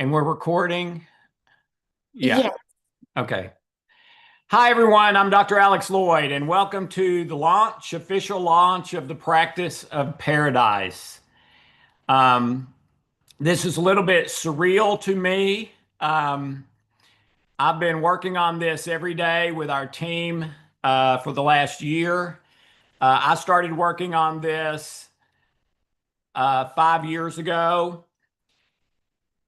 And we're recording. Yeah. Yeah. Okay. Hi, everyone. I'm Dr. Alex Loyd, and welcome to the official launch of the Practice of Paradise. Um, this is a little bit surreal to me. Um, I've been working on this every day with our team for the last year. I started working on this 5 years ago.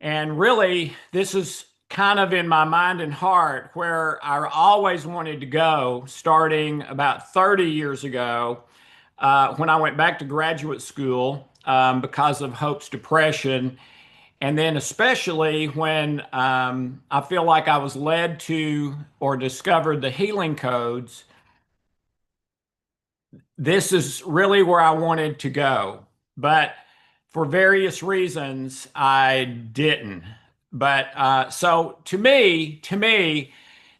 And really, this is kind of in my mind and heart where I always wanted to go, starting about 30 years ago when I went back to graduate school because of Hope's depression. And then, especially when I feel like I was led to or discovered the healing codes, this is really where I wanted to go. But for various reasons, I didn't. But so to me,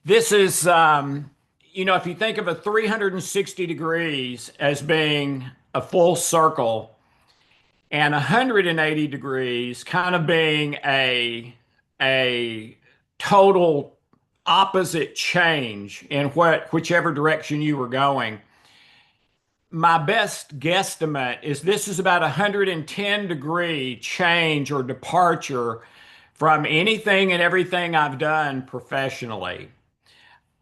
this is, if you think of a 360 degrees as being a full circle and 180 degrees kind of being a total opposite change in whichever direction you were going. My best guesstimate is this is about a 110-degree change or departure from anything and everything I've done professionally.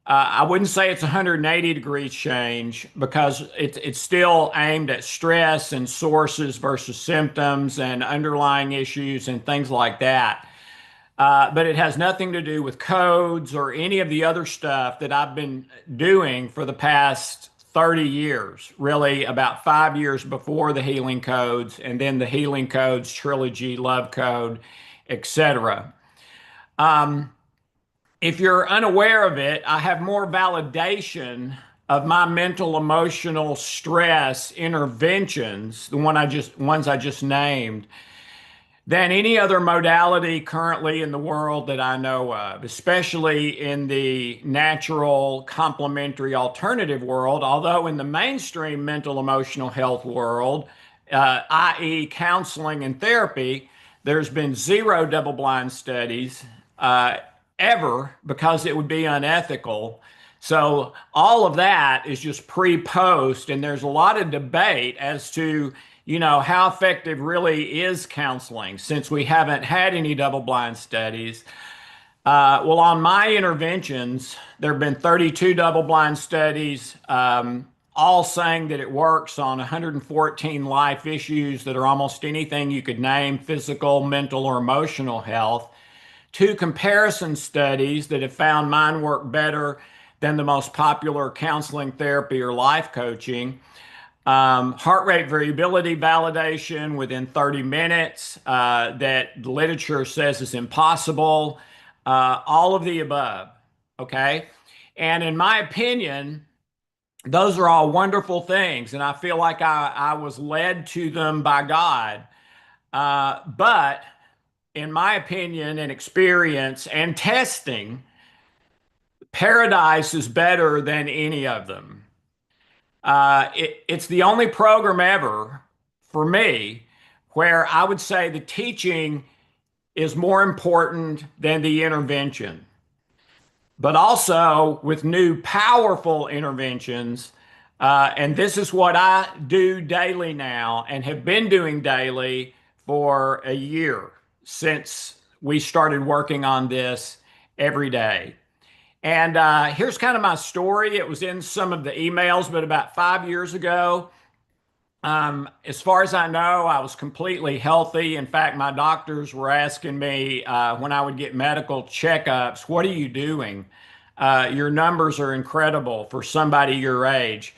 I wouldn't say it's a 180 degrees change because it's still aimed at stress and sources versus symptoms and underlying issues and things like that. But it has nothing to do with codes or any of the other stuff that I've been doing for the past 30 years, really about 5 years before the healing codes, and then the healing codes, trilogy, love code, etc. Um, if you're unaware of it, I have more validation of my mental emotional stress interventions, ones I just named, than any other modality currently in the world that I know of, especially in the natural complementary alternative world. Although in the mainstream mental emotional health world, i.e., counseling and therapy, there's been zero double blind studies ever because it would be unethical. So all of that is just pre-post, and there's a lot of debate as to how effective really is counseling since we haven't had any double-blind studies. Well, on my interventions, there have been 32 double-blind studies, all saying that it works on 114 life issues that are almost anything you could name, physical, mental, or emotional health. Two comparison studies that have found mine work better than the most popular counseling therapy or life coaching. Heart rate variability validation within 30 minutes that the literature says is impossible. All of the above. Okay. And in my opinion, those are all wonderful things. And I feel like I was led to them by God. But in my opinion and experience and testing, Paradise is better than any of them. It's the only program ever for me where I would say the teaching is more important than the intervention. But also with new powerful interventions, and this is what I do daily now and have been doing daily for a year since we started working on this every day. And here's kind of my story. It was in some of the emails, but about 5 years ago, as far as I know, I was completely healthy. In fact, my doctors were asking me when I would get medical checkups, "What are you doing? Your numbers are incredible for somebody your age."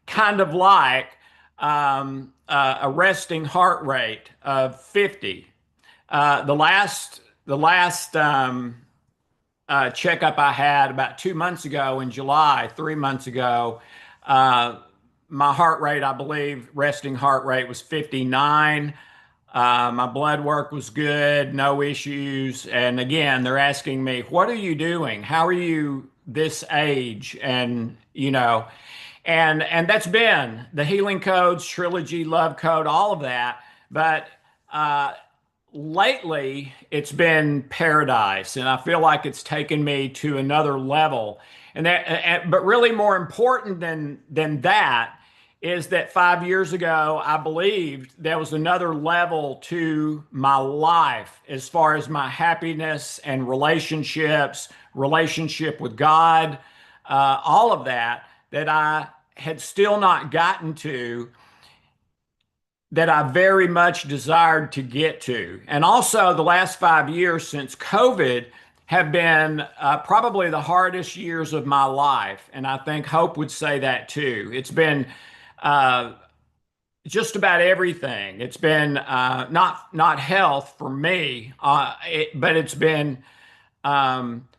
Kind of like a resting heart rate of 50. The last checkup I had about 2 months ago in July, 3 months ago, uh, my heart rate, I believe, resting heart rate was 59. My blood work was good, no issues. And again, they're asking me, "What are you doing? How are you this age?" And that's been the healing codes, trilogy, love code, all of that. But lately it's been paradise, and I feel like it's taken me to another level. But really more important than that is that 5 years ago, I believed there was another level to my life as far as my happiness and relationships, relationship with God, all of that, that I had still not gotten to, that I very much desired to get to. And also, the last 5 years since COVID have been probably the hardest years of my life. And I think Hope would say that too. It's been uh, just about everything. It's been not health for me, but it's been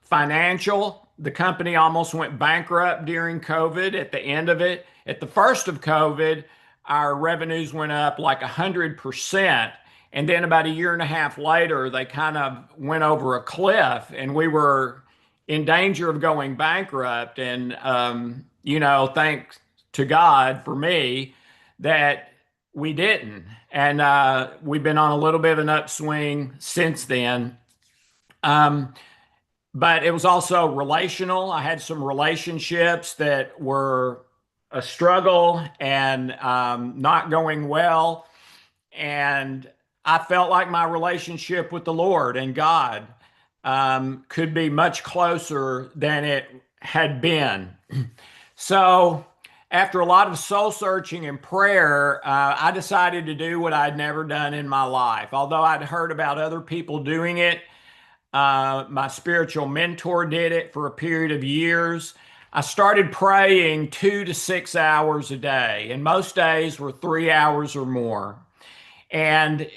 financial. The company almost went bankrupt during COVID at the end of it. At the first of COVID, our revenues went up like 100%. And then about a year and a half later, they kind of went over a cliff and we were in danger of going bankrupt. And, thanks to God for me that we didn't. And we've been on a little bit of an upswing since then. Um, but it was also relational. I had some relationships that were a struggle and not going well. And I felt like my relationship with the Lord and God could be much closer than it had been. So, after a lot of soul searching and prayer, I decided to do what I'd never done in my life. Although I'd heard about other people doing it, my spiritual mentor did it for a period of years. I started praying 2 to 6 hours a day, and most days were 3 hours or more. And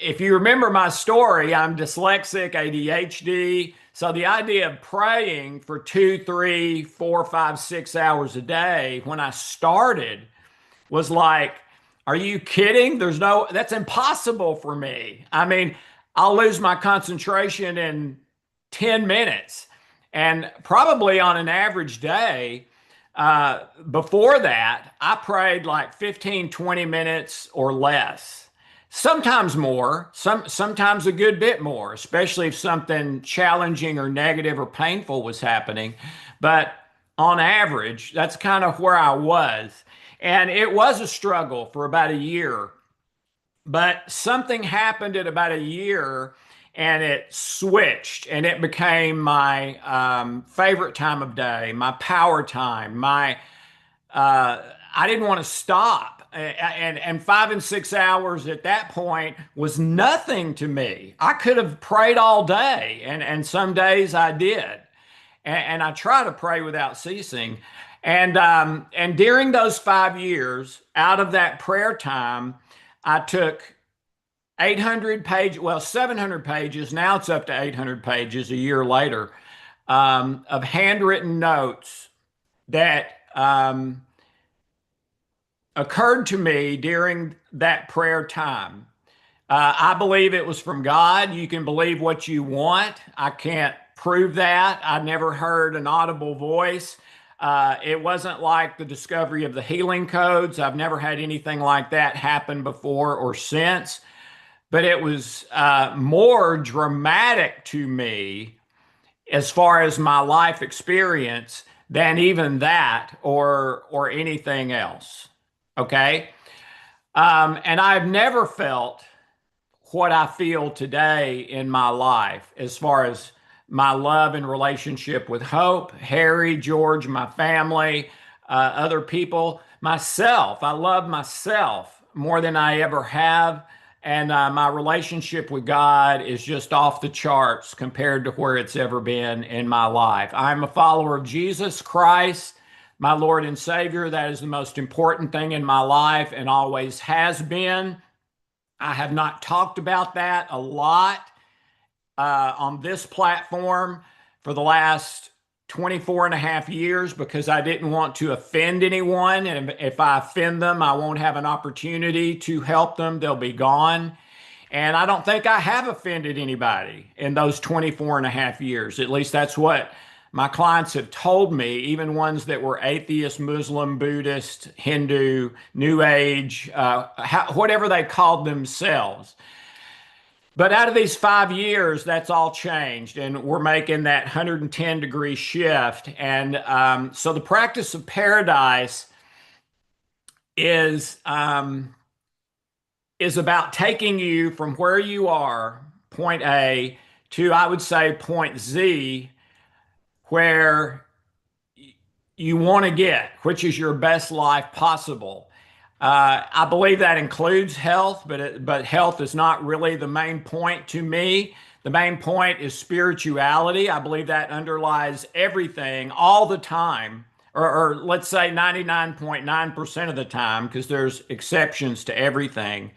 if you remember my story, I'm dyslexic, ADHD. So the idea of praying for 2, 3, 4, 5, 6 hours a day when I started was like, are you kidding? That's impossible for me. I mean, I'll lose my concentration in 10 minutes. And probably on an average day, before that, I prayed like 15, 20 minutes or less. Sometimes more, sometimes a good bit more, especially if something challenging or negative or painful was happening. But on average, that's kind of where I was. And it was a struggle for about a year. But something happened at about a year and it switched and it became my favorite time of day, my power time, my I didn't want to stop. And 5 and 6 hours at that point was nothing to me. I could have prayed all day, and some days I did. And I try to pray without ceasing. And during those 5 years, out of that prayer time, I took 800 pages, well, 700 pages. Now it's up to 800 pages a year later of handwritten notes that occurred to me during that prayer time. I believe it was from God. You can believe what you want. I can't prove that. I never heard an audible voice. It wasn't like the discovery of the healing codes. I've never had anything like that happen before or since. But it was more dramatic to me as far as my life experience than even that or anything else. Okay. And I've never felt what I feel today in my life as far as my love and relationship with Hope, Harry, George, my family, other people, myself. I love myself more than I ever have. And my relationship with God is just off the charts compared to where it's ever been in my life. I'm a follower of Jesus Christ, my Lord and Savior. That is the most important thing in my life and always has been. I have not talked about that a lot on this platform for the last 24 and a half years because I didn't want to offend anyone. And if I offend them, I won't have an opportunity to help them. They'll be gone. And I don't think I have offended anybody in those 24 and a half years. At least that's what my clients have told me, even ones that were atheist, Muslim, Buddhist, Hindu, New Age, whatever they called themselves. But out of these 5 years, that's all changed, and we're making that 110-degree shift. And so the practice of paradise is is about taking you from where you are, point A, to I would say point Z, where you want to get, which is your best life possible. I believe that includes health, but health is not really the main point to me. The main point is spirituality. I believe that underlies everything all the time, or let's say 99.9% of the time, because there's exceptions to everything.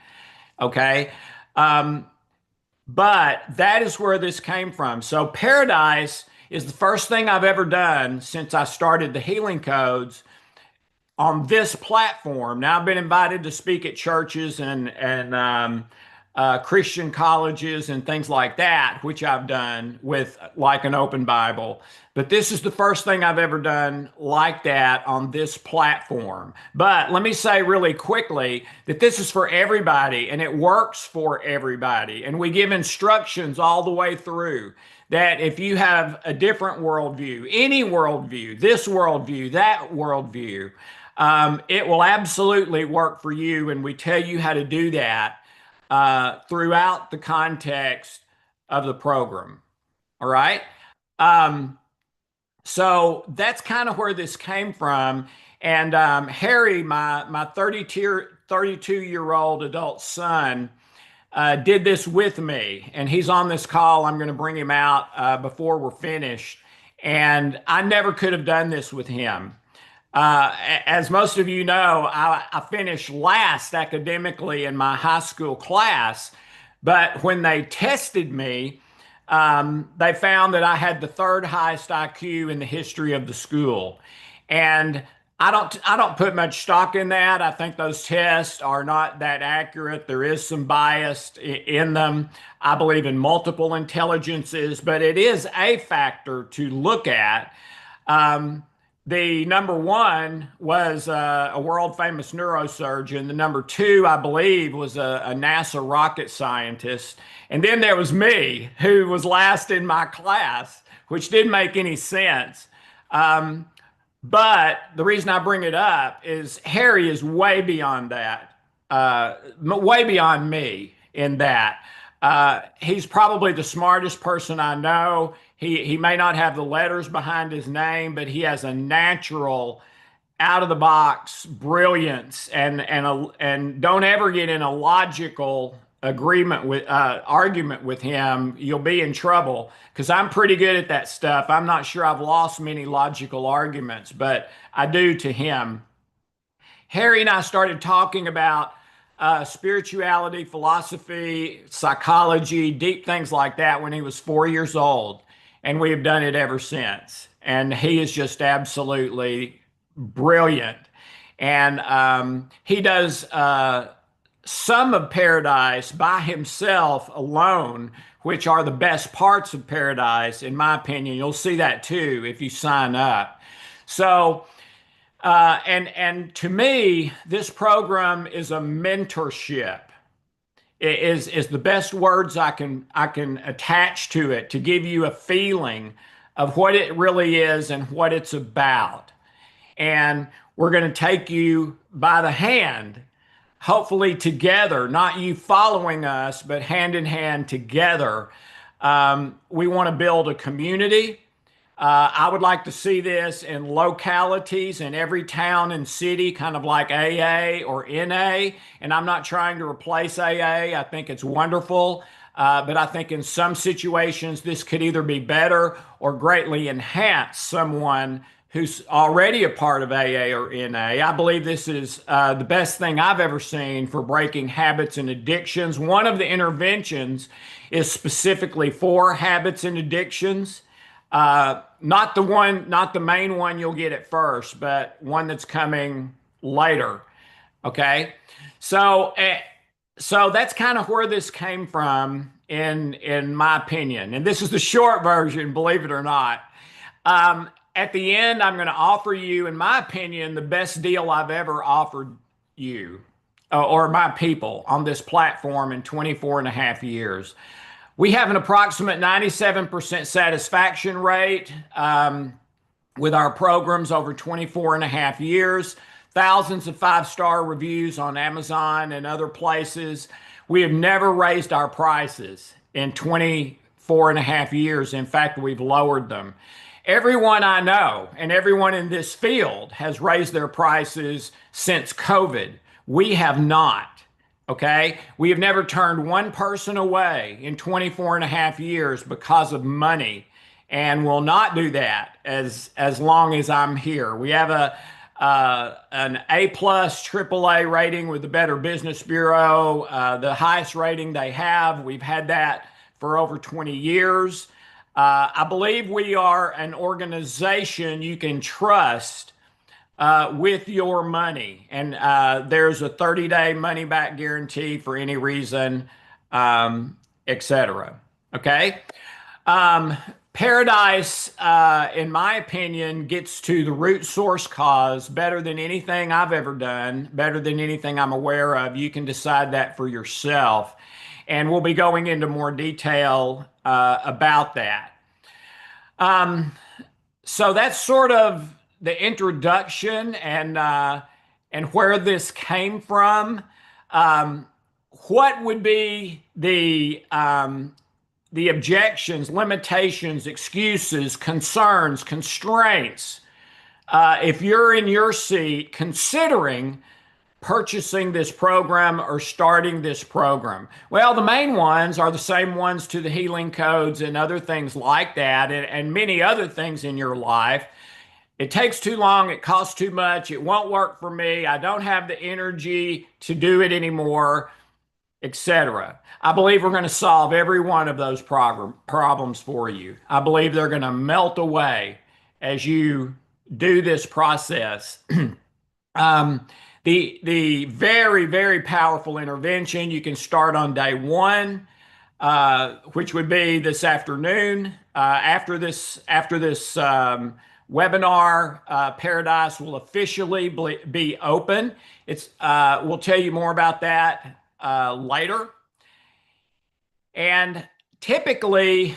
Okay. Um, but that is where this came from. So paradise is the first thing I've ever done since I started the Healing Codes on this platform. Now I've been invited to speak at churches and Christian colleges and things like that, which I've done with like an open Bible. But this is the first thing I've ever done like that on this platform. But let me say really quickly that this is for everybody and it works for everybody. And we give instructions all the way through that if you have a different worldview, any worldview, this worldview, that worldview, it will absolutely work for you. And we tell you how to do that throughout the context of the program. All right. Um, so that's kind of where this came from. And Harry, my 32-year-old adult son, did this with me. And he's on this call. I'm going to bring him out before we're finished. And I never could have done this with him. As most of you know, I finished last academically in my high school class, but when they tested me, they found that I had the third highest IQ in the history of the school. And I don't put much stock in that. I think those tests are not that accurate. There is some bias in them. I believe in multiple intelligences, but it is a factor to look at. Um, the number one was a world famous neurosurgeon. The number two, I believe, was a NASA rocket scientist. And then there was me, who was last in my class, which didn't make any sense. Um, but the reason I bring it up is Harry is way beyond that, way beyond me in that. He's probably the smartest person I know. He may not have the letters behind his name, but he has a natural, out of the box brilliance, and don't ever get in a logical agreement with argument with him. You'll be in trouble because I'm pretty good at that stuff. I'm not sure I've lost many logical arguments, but I do to him. Harry and I started talking about spirituality, philosophy, psychology, deep things like that when he was 4 years old. And we have done it ever since. And he is just absolutely brilliant. And he does some of paradise by himself alone, which are the best parts of paradise, in my opinion. You'll see that too if you sign up. So, and to me, this program is a mentorship. It is the best words I can attach to it to give you a feeling of what it really is and what it's about. And we're going to take you by the hand, hopefully together, not you following us, but hand in hand together. We want to build a community. I would like to see this in localities in every town and city, kind of like AA or NA. And I'm not trying to replace AA. I think it's wonderful. But I think in some situations, this could either be better or greatly enhance someone who's already a part of AA or NA. I believe this is the best thing I've ever seen for breaking habits and addictions. One of the interventions is specifically for habits and addictions. Not the main one you'll get at first, but one that's coming later. Okay. So, so that's kind of where this came from in my opinion. And this is the short version, believe it or not. At the end, I'm going to offer you, in my opinion, the best deal I've ever offered you. or my people on this platform in 24 and a half years. We have an approximate 97% satisfaction rate with our programs over 24 and a half years, thousands of five-star reviews on Amazon and other places. We have never raised our prices in 24 and a half years. In fact, we've lowered them. Everyone I know and everyone in this field has raised their prices since COVID. We have not. Okay. We have never turned one person away in 24 and a half years because of money, and will not do that as long as I'm here. We have an A plus AAA rating with the Better Business Bureau, the highest rating they have. We've had that for over 20 years. I believe we are an organization you can trust with your money. And there's a 30-day money back guarantee for any reason, etc. Okay. Paradise, in my opinion, gets to the root source cause better than anything I've ever done, better than anything I'm aware of. You can decide that for yourself. And we'll be going into more detail about that. So that's sort of the introduction and where this came from. What would be the objections, limitations, excuses, concerns, constraints, if you're in your seat considering purchasing this program or starting this program? Well, the main ones are the same ones to the healing codes and other things like that, and many other things in your life. It takes too long, it costs too much, it won't work for me, I don't have the energy to do it anymore, etc. I believe we're going to solve every one of those problems for you. I believe they're going to melt away as you do this process. The very, very powerful intervention you can start on day one, which would be this afternoon. After this webinar, Paradise will officially be open. We'll tell you more about that later. And typically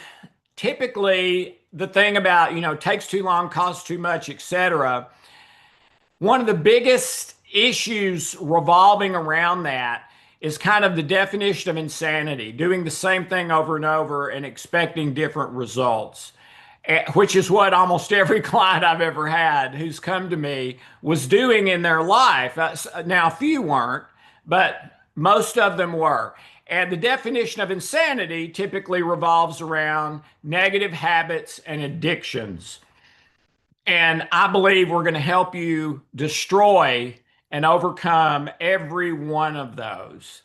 the thing about, takes too long, costs too much, etc. One of the biggest issues revolving around that is kind of the definition of insanity, doing the same thing over and over and expecting different results, which is what almost every client I've ever had who's come to me was doing in their life. Now, a few weren't, but most of them were. And the definition of insanity typically revolves around negative habits and addictions. And I believe we're going to help you destroy and overcome every one of those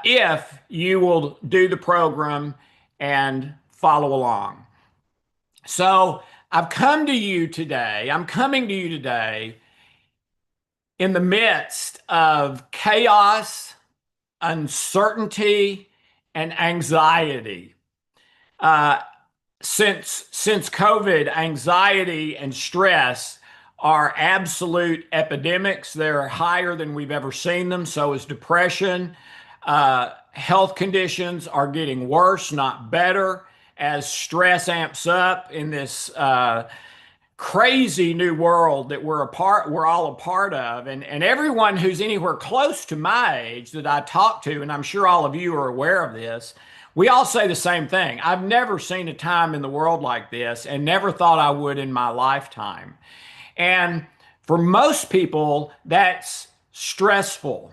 if you will do the program and follow along. So I'm coming to you today in the midst of chaos, uncertainty, and anxiety. Since COVID, anxiety and stress are absolute epidemics. They're higher than we've ever seen them. So is depression. Health conditions are getting worse, not better, as stress amps up in this crazy new world that we're all a part of. And everyone who's anywhere close to my age that I talk to, and I'm sure all of you are aware of this, we all say the same thing. I've never seen a time in the world like this and never thought I would in my lifetime. And for most people, that's stressful.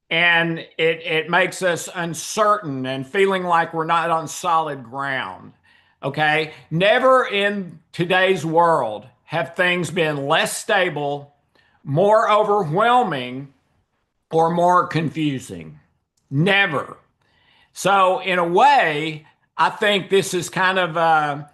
And it makes us uncertain and feeling like we're not on solid ground. Okay? Never in today's world have things been less stable, more overwhelming, or more confusing. Never. So in a way, I think this is kind of a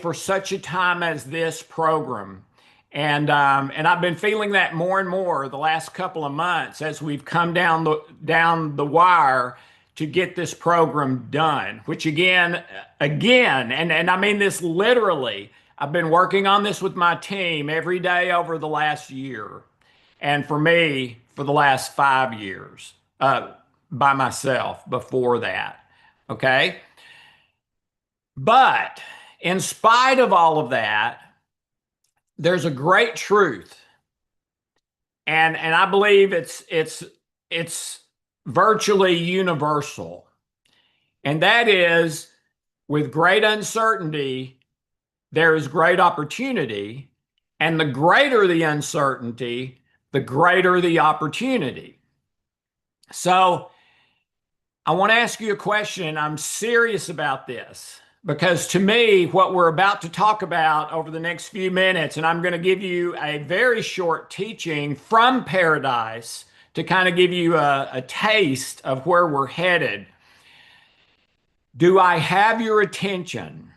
for such a time as this program. And I've been feeling that more and more the last couple of months as we've come down the wire to get this program done, which again, and I mean this literally, I've been working on this with my team every day over the last year. And for me, for the last 5 years by myself before that. Okay. But in spite of all of that, there's a great truth. And I believe it's virtually universal. And that is, with great uncertainty, there is great opportunity. And the greater the uncertainty, the greater the opportunity. So I want to ask you a question. I'm serious about this because to me, what we're about to talk about over the next few minutes, and I'm going to give you a very short teaching from paradise to kind of give you a taste of where we're headed. Do I have your attention?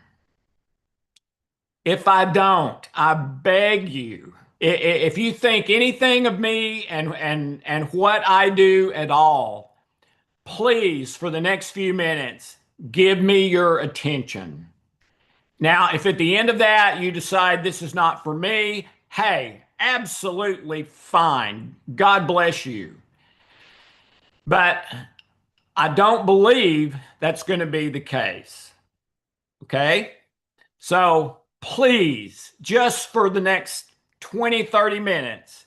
If I don't, I beg you, if you think anything of me and what I do at all, please, for the next few minutes, give me your attention. Now, if at the end of that you decide this is not for me, hey, absolutely fine. God bless you. But I don't believe that's going to be the case. Okay? So please, just for the next 20, 30 minutes,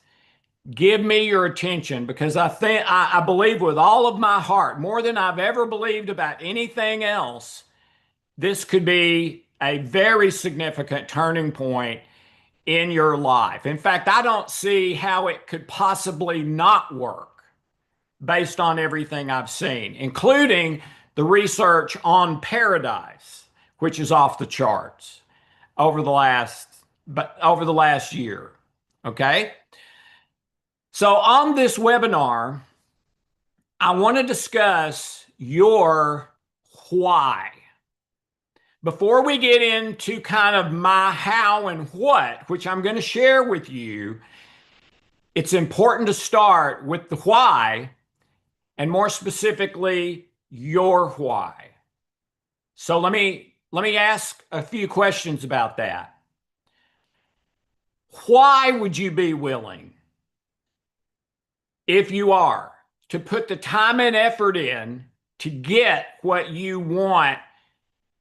give me your attention because I believe with all of my heart, more than I've ever believed about anything else, this could be a very significant turning point in your life. In fact, I don't see how it could possibly not work based on everything I've seen, including the research on paradise, which is off the charts over the last year. Okay? So on this webinar, I want to discuss your why. Before we get into kind of my how and what, which I'm going to share with you, it's important to start with the why, and more specifically, your why. So let me ask a few questions about that. Why would you be willing, if you are, to put the time and effort in to get what you want,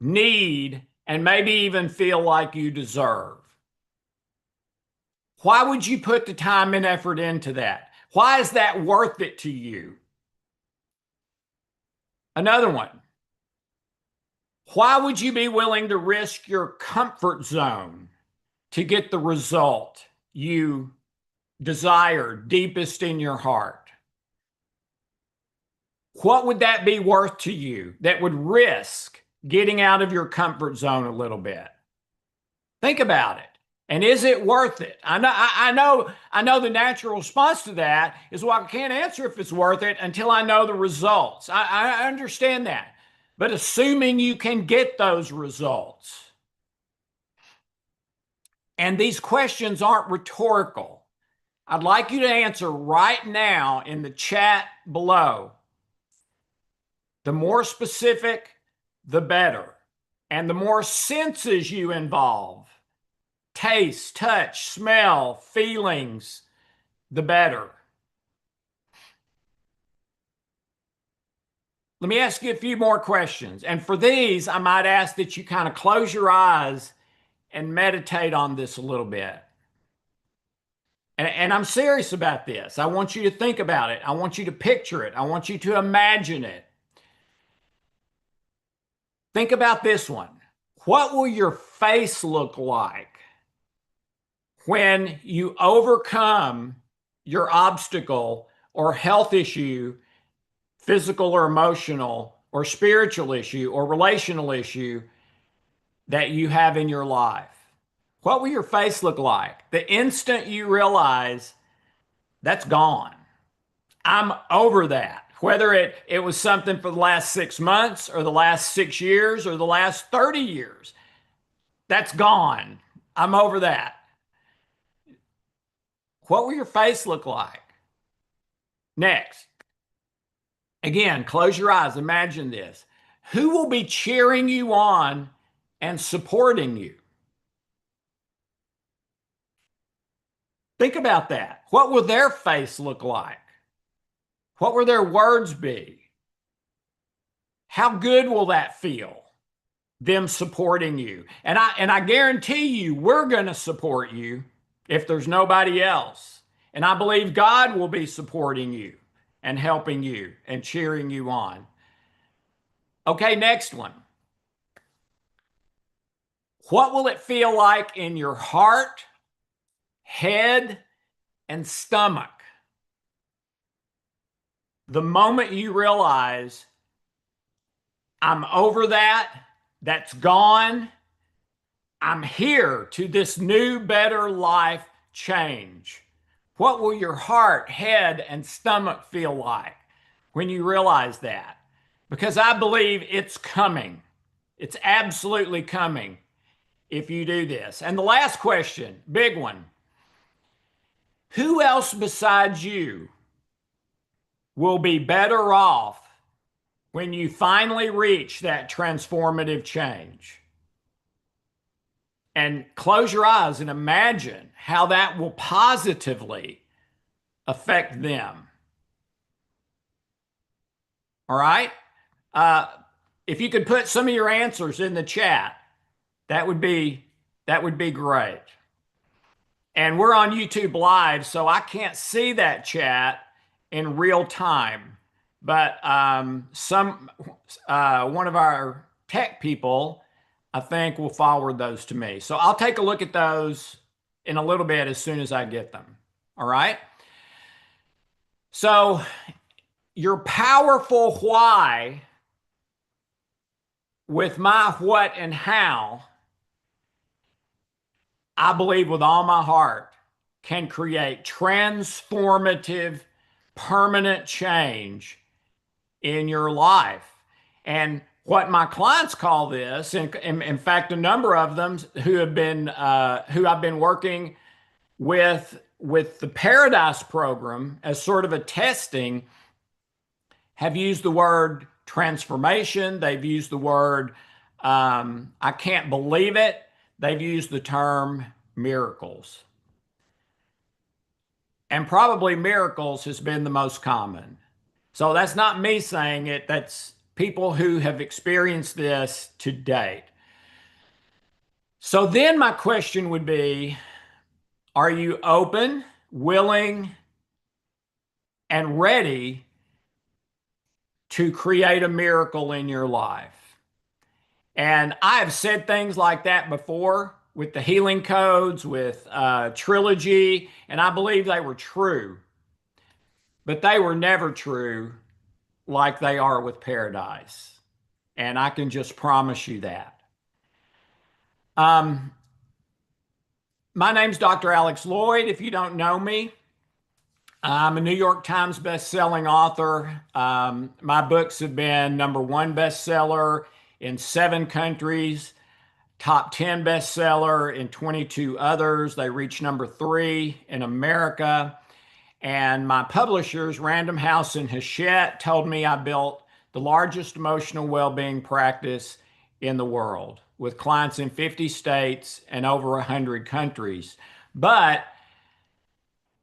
need, and maybe even feel like you deserve? Why would you put the time and effort into that? Why is that worth it to you? Another one. Why would you be willing to risk your comfort zone to get the result you desire deepest in your heart? What would that be worth to you that would risk getting out of your comfort zone a little bit? Think about it. And is it worth it? I know the natural response to that is, well, I can't answer if it's worth it until I know the results. I understand that. But assuming you can get those results, and these questions aren't rhetorical, I'd like you to answer right now in the chat below. The more specific, the better. And the more senses you involve, taste, touch, smell, feelings, the better. Let me ask you a few more questions. And for these, I might ask that you kind of close your eyes and meditate on this a little bit. And I'm serious about this. I want you to think about it. I want you to picture it. I want you to imagine it. Think about this one. What will your face look like when you overcome your obstacle or health issue, physical or emotional or spiritual issue or relational issue that you have in your life? What will your face look like the instant you realize that's gone? I'm over that. Whether it was something for the last 6 months or the last 6 years or the last 30 years, that's gone. I'm over that. What will your face look like? Next. Again, close your eyes. Imagine this. Who will be cheering you on and supporting you? Think about that. What will their face look like? What will their words be? How good will that feel? Them supporting you. And I guarantee you we're going to support you if there's nobody else. And I believe God will be supporting you and helping you and cheering you on. Okay, next one. What will it feel like in your heart, head, and stomach the moment you realize I'm over that, that's gone, I'm here to this new, better life change? What will your heart, head, and stomach feel like when you realize that? Because I believe it's coming. It's absolutely coming if you do this. And the last question, big one. Who else besides you will be better off when you finally reach that transformative change? And close your eyes and imagine how that will positively affect them. All right? If you could put some of your answers in the chat, that would be great. And we're on YouTube Live, so I can't see that chat in real time. But one of our tech people, I think, will forward those to me. So I'll take a look at those in a little bit as soon as I get them. All right? So your powerful why with my what and how, I believe with all my heart, can create transformative, permanent change in your life. And what my clients call this, and in fact, a number of them who I've been working with the Paradise program as sort of a testing, have used the word transformation. They've used the word, I can't believe it. They've used the term miracles. And probably miracles has been the most common. So that's not me saying it. That's people who have experienced this to date. So then my question would be, are you open, willing, and ready to create a miracle in your life? And I have said things like that before with the healing codes, with Trilogy, and I believe they were true. But they were never true like they are with Paradise. And I can just promise you that. My name's Dr. Alex Loyd. If you don't know me, I'm a New York Times best-selling author. My books have been #1 bestseller in 7 countries, top 10 bestseller in 22 others. They reached #3 in America. And my publishers, Random House and Hachette, told me I built the largest emotional well-being practice in the world with clients in 50 states and over 100 countries. But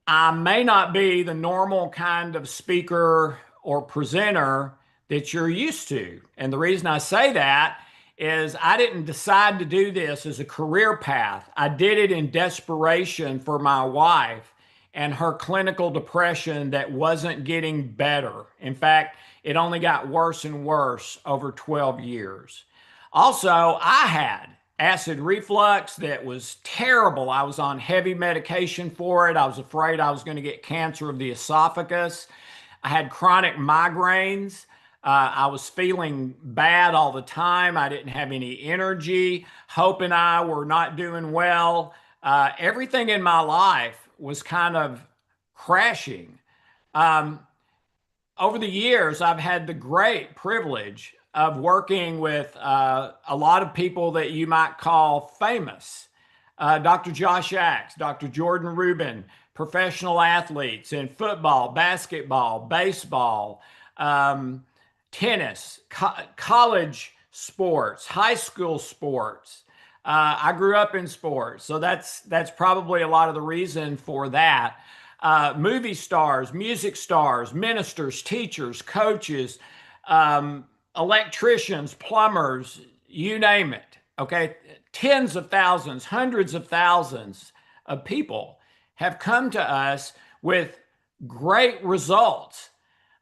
I may not be the normal kind of speaker or presenter that you're used to. And the reason I say that is I didn't decide to do this as a career path. I did it in desperation for my wife and her clinical depression that wasn't getting better. In fact, it only got worse and worse over 12 years. Also, I had acid reflux that was terrible. I was on heavy medication for it. I was afraid I was going to get cancer of the esophagus. I had chronic migraines. I was feeling bad all the time. I didn't have any energy. Hope and I were not doing well. Everything in my life was kind of crashing. Over the years, I've had the great privilege of working with a lot of people that you might call famous. Dr. Josh Axe, Dr. Jordan Rubin, professional athletes in football, basketball, baseball, tennis, college sports, high school sports. I grew up in sports, so that's probably a lot of the reason for that. movie stars, music stars, ministers, teachers, coaches, electricians, plumbers, you name it. Okay. Tens of thousands, hundreds of thousands of people have come to us with great results.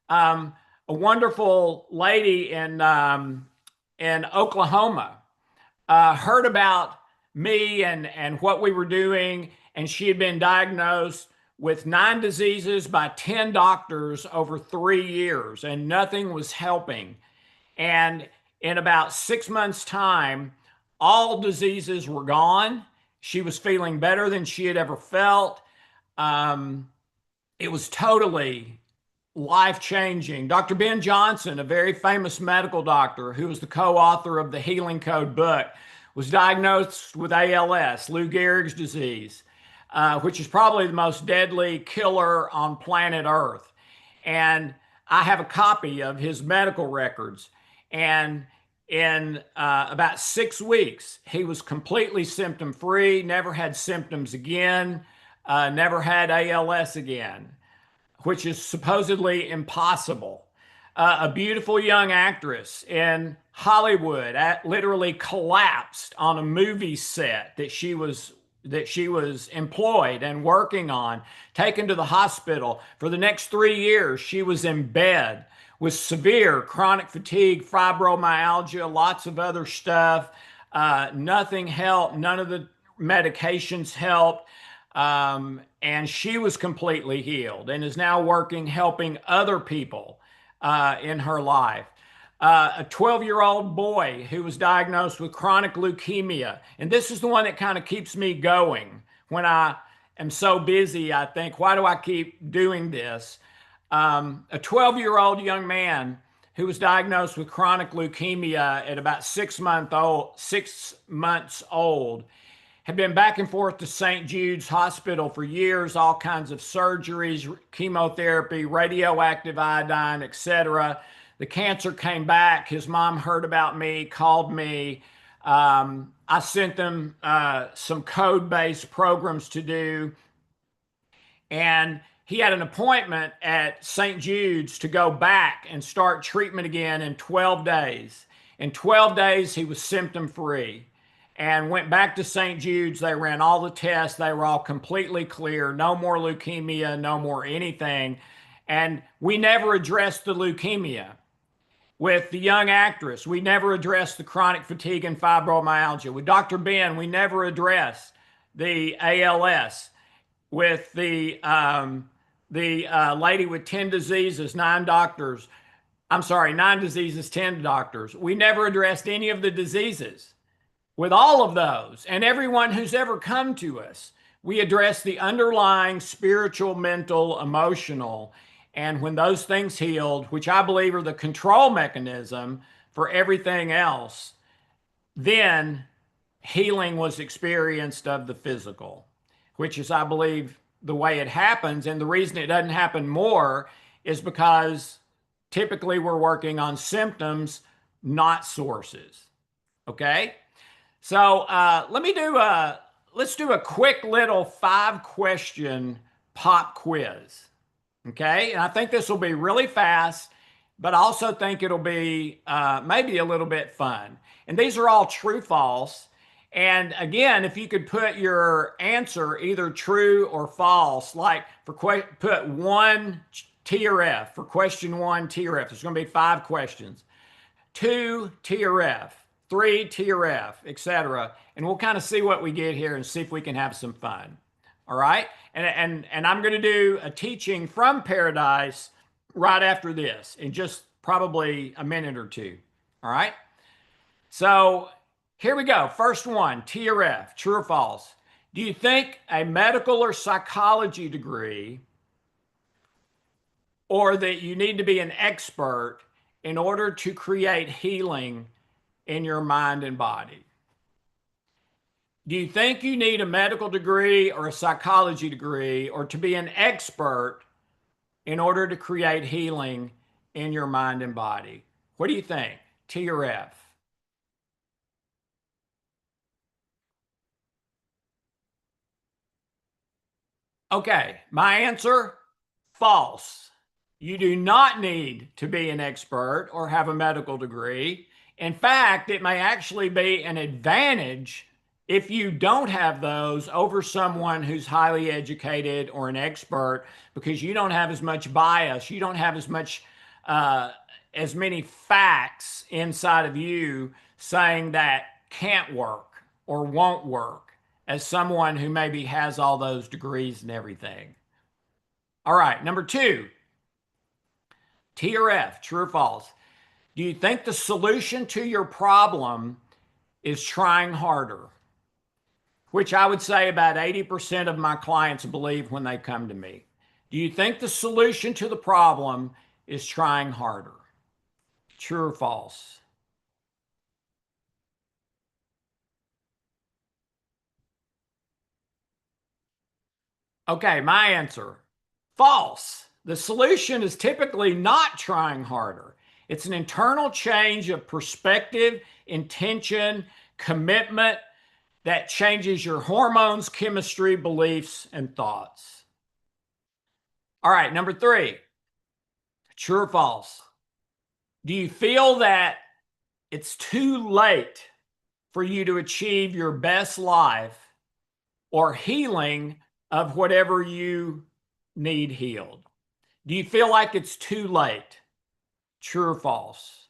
A wonderful lady in Oklahoma heard about me and what we were doing, and she had been diagnosed with 9 diseases by 10 doctors over 3 years, and nothing was helping. And in about 6 months' time, all diseases were gone. She was feeling better than she had ever felt. Um, it was totally life changing. Dr. Ben Johnson, a very famous medical doctor who was the co author of the Healing Code book, was diagnosed with ALS, Lou Gehrig's disease, which is probably the most deadly killer on planet Earth. And I have a copy of his medical records. And in about 6 weeks, he was completely symptom free, never had symptoms again, never had ALS again, which is supposedly impossible. A beautiful young actress in Hollywood literally collapsed on a movie set that she was employed and working on, taken to the hospital. For the next 3 years, she was in bed with severe chronic fatigue, fibromyalgia, lots of other stuff. Nothing helped. None of the medications helped. And she was completely healed and is now working, helping other people in her life. A 12-year-old boy who was diagnosed with chronic leukemia. And this is the one that kind of keeps me going when I am so busy. I think, why do I keep doing this? A 12-year-old young man who was diagnosed with chronic leukemia at about 6 months old, had been back and forth to St. Jude's Hospital for years, all kinds of surgeries, chemotherapy, radioactive iodine, etc. The cancer came back. His mom heard about me, called me. I sent them some code-based programs to do. And he had an appointment at St. Jude's to go back and start treatment again in 12 days. In 12 days, he was symptom free and went back to St. Jude's. They ran all the tests. They were all completely clear. No more leukemia, no more anything. And we never addressed the leukemia. With the young actress, we never addressed the chronic fatigue and fibromyalgia. With Dr. Ben, we never addressed the ALS. With the lady with 10 diseases, 9 doctors, I'm sorry, 9 diseases, 10 doctors. We never addressed any of the diseases. With all of those and everyone who's ever come to us, we address the underlying spiritual, mental, emotional. And when those things healed, which I believe are the control mechanism for everything else, then healing was experienced of the physical, which is, I believe, the way it happens. And the reason it doesn't happen more is because typically we're working on symptoms, not sources. Okay? So let's do a quick little 5-question pop quiz. Okay, and I think this will be really fast, but I also think it'll be maybe a little bit fun. And these are all true, false. And again, if you could put your answer either true or false, like put 1 T or F for question 1, T or F. There's going to be 5 questions. 2 T or F, 3 T or F, etc. And we'll kind of see what we get here and see if we can have some fun. All right. And I'm going to do a teaching from Paradise right after this in just probably a minute or two. All right. So here we go. First one, T or F, true or false? Do you think a medical or psychology degree, or that you need to be an expert in order to create healing in your mind and body? Do you think you need a medical degree or a psychology degree or to be an expert in order to create healing in your mind and body? What do you think? T or F? Okay, my answer, false. You do not need to be an expert or have a medical degree. In fact, it may actually be an advantage if you don't have those over someone who's highly educated or an expert because you don't have as much bias. You don't have uh, as many facts inside of you saying that can't work or won't work as someone who maybe has all those degrees and everything. All right, number two, T or F, true or false? Do you think the solution to your problem is trying harder? Which I would say about 80% of my clients believe when they come to me. Do you think the solution to the problem is trying harder? True or false? Okay, my answer, false. The solution is typically not trying harder. It's an internal change of perspective, intention, commitment that changes your hormones, chemistry, beliefs, and thoughts. All right, number three, true or false? Do you feel that it's too late for you to achieve your best life or healing of whatever you need healed? Do you feel like it's too late? True or false?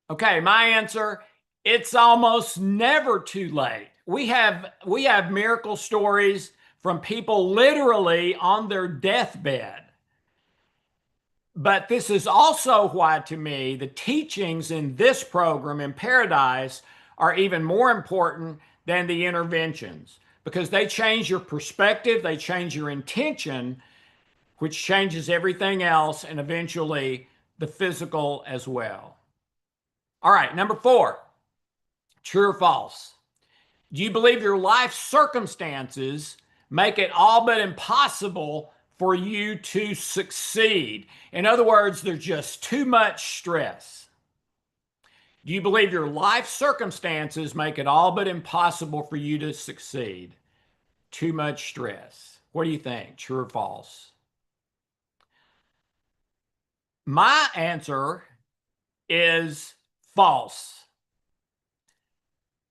Okay, my answer, it's almost never too late. We have miracle stories from people literally on their deathbed. But this is also why, to me, the teachings in this program in Paradise are even more important than the interventions because they change your perspective, they change your intention, which changes everything else and eventually the physical as well. All right, number four, true or false? Do you believe your life circumstances make it all but impossible for you to succeed? In other words, there's just too much stress. Do you believe your life circumstances make it all but impossible for you to succeed? Too much stress. What do you think? True or false? My answer is false.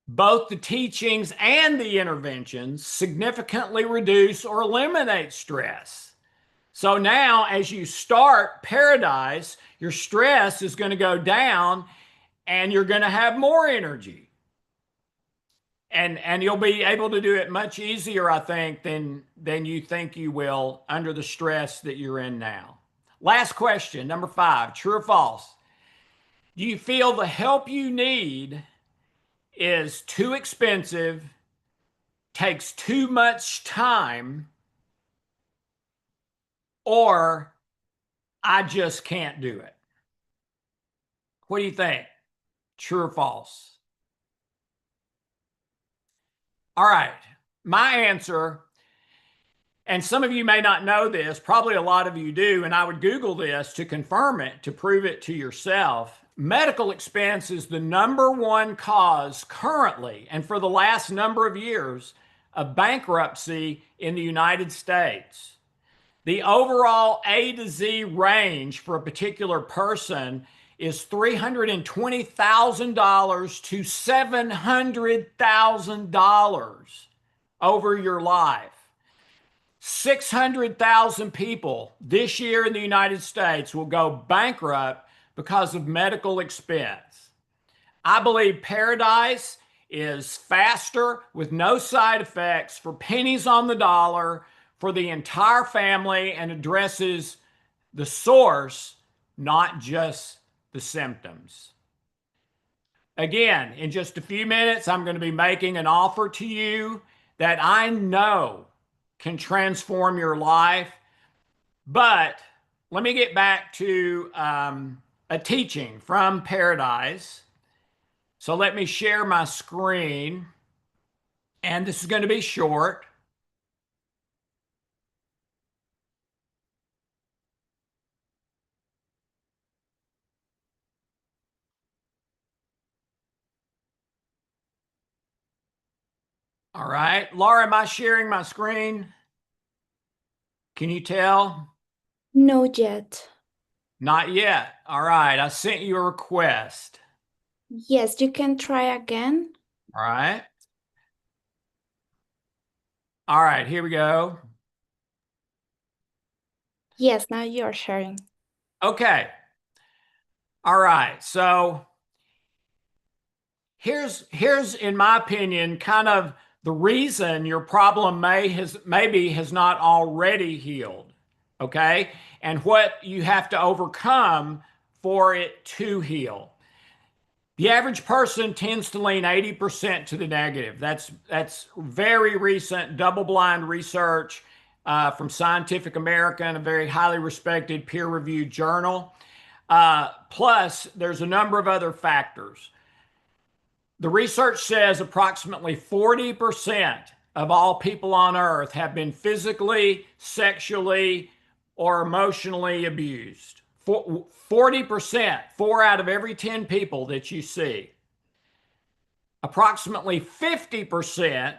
Both the teachings and the interventions significantly reduce or eliminate stress. So now, as you start Paradise, your stress is going to go down and you're going to have more energy. And you'll be able to do it much easier, I think, than you think you will under the stress that you're in now. Last question, number five, true or false? Do you feel the help you need is too expensive, takes too much time, or I just can't do it? What do you think? True or false? All right. My answer, and some of you may not know this, probably a lot of you do, and I would Google this to confirm it, to prove it to yourself. Medical expense is the number one cause currently and for the last number of years of bankruptcy in the United States. The overall A to Z range for a particular person is $320,000 to $700,000 over your life. 600,000 people this year in the United States will go bankrupt because of medical expense. I believe Paradise is faster with no side effects for pennies on the dollar for the entire family and addresses the source, not just the symptoms. Again, in just a few minutes, I'm going to be making an offer to you that I know can transform your life. But let me get back to a teaching from Paradise. So let me share my screen. And this is going to be short. All right. Laura, am I sharing my screen? Can you tell? No yet. Not yet. All right. I sent you a request. Yes, you can try again. All right. All right. Here we go. Yes, now you're sharing. Okay. All right. So here's in my opinion kind of the reason your problem maybe has not already healed. Okay? And what you have to overcome for it to heal. The average person tends to lean 80% to the negative. That's very recent double-blind research from Scientific American, a very highly respected peer-reviewed journal. Plus, there's a number of other factors. The research says approximately 40% of all people on earth have been physically, sexually, or emotionally abused. 40%, 4 out of every 10 people that you see. Approximately 50%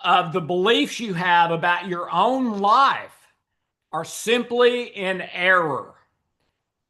of the beliefs you have about your own life are simply in error.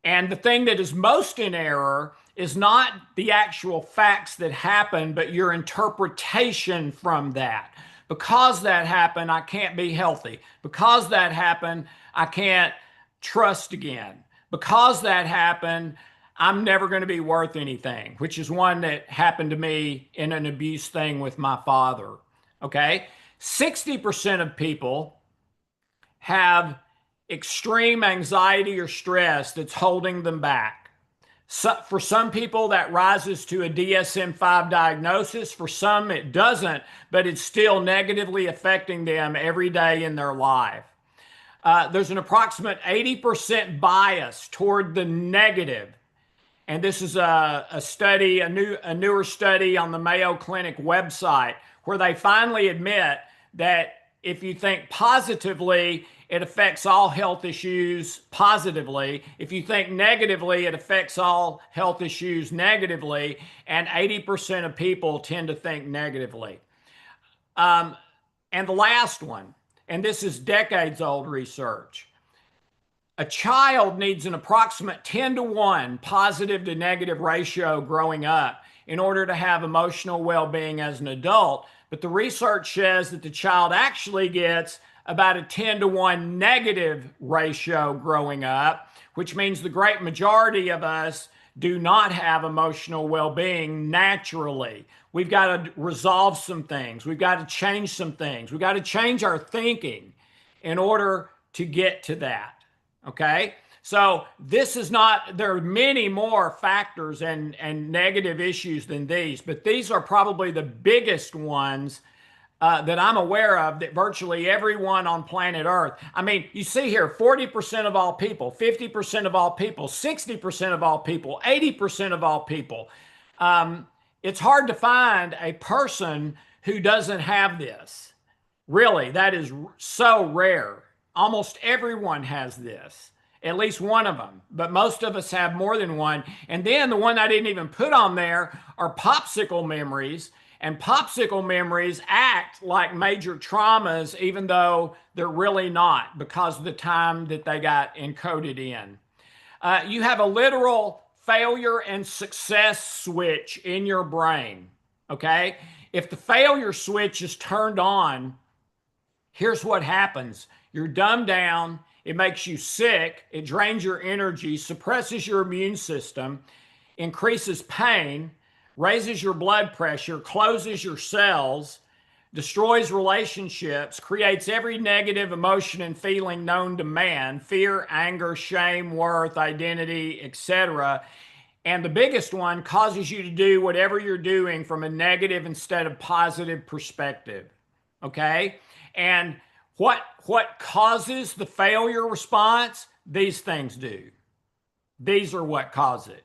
And the thing that is most in error is not the actual facts that happen, but your interpretation from that. Because that happened, I can't be healthy. Because that happened, I can't trust again. Because that happened, I'm never going to be worth anything, which is one that happened to me in an abuse thing with my father. Okay. 60% of people have extreme anxiety or stress that's holding them back. So, for some people, that rises to a DSM-5 diagnosis. For some, it doesn't, but it's still negatively affecting them every day in their life. There's an approximate 80% bias toward the negative. And this is a study, a newer study on the Mayo Clinic website, where they finally admit that if you think positively, it affects all health issues positively. If you think negatively, it affects all health issues negatively. And 80% of people tend to think negatively. Um, and the last one, and this is decades old research. A child needs an approximate 10-to-1 positive to negative ratio growing up in order to have emotional well being as an adult. But the research says that the child actually gets about a 10-to-1 negative ratio growing up, which means the great majority of us do not have emotional well being naturally. We've got to resolve some things, we've got to change some things, we've got to change our thinking in order to get to that. Okay. So this is not, there are many more factors and negative issues than these, but these are probably the biggest ones that I'm aware of that virtually everyone on planet Earth. I mean, you see here 40% of all people, 50% of all people, 60% of all people, 80% of all people. Um, it's hard to find a person who doesn't have this. Really, that is so rare. Almost everyone has this, at least one of them, but most of us have more than one. And then the one I didn't even put on there are popsicle memories. And popsicle memories act like major traumas, even though they're really not because of the time that they got encoded in. You have a literal failure and success switch in your brain. Okay. If the failure switch is turned on, here's what happens: you're dumbed down, it makes you sick, it drains your energy, suppresses your immune system, increases pain, raises your blood pressure, closes your cells, destroys relationships, creates every negative emotion and feeling known to man: fear, anger, shame, worth, identity, etc. And the biggest one causes you to do whatever you're doing from a negative instead of positive perspective. Okay? And what causes the failure response? These things do. These are what cause it.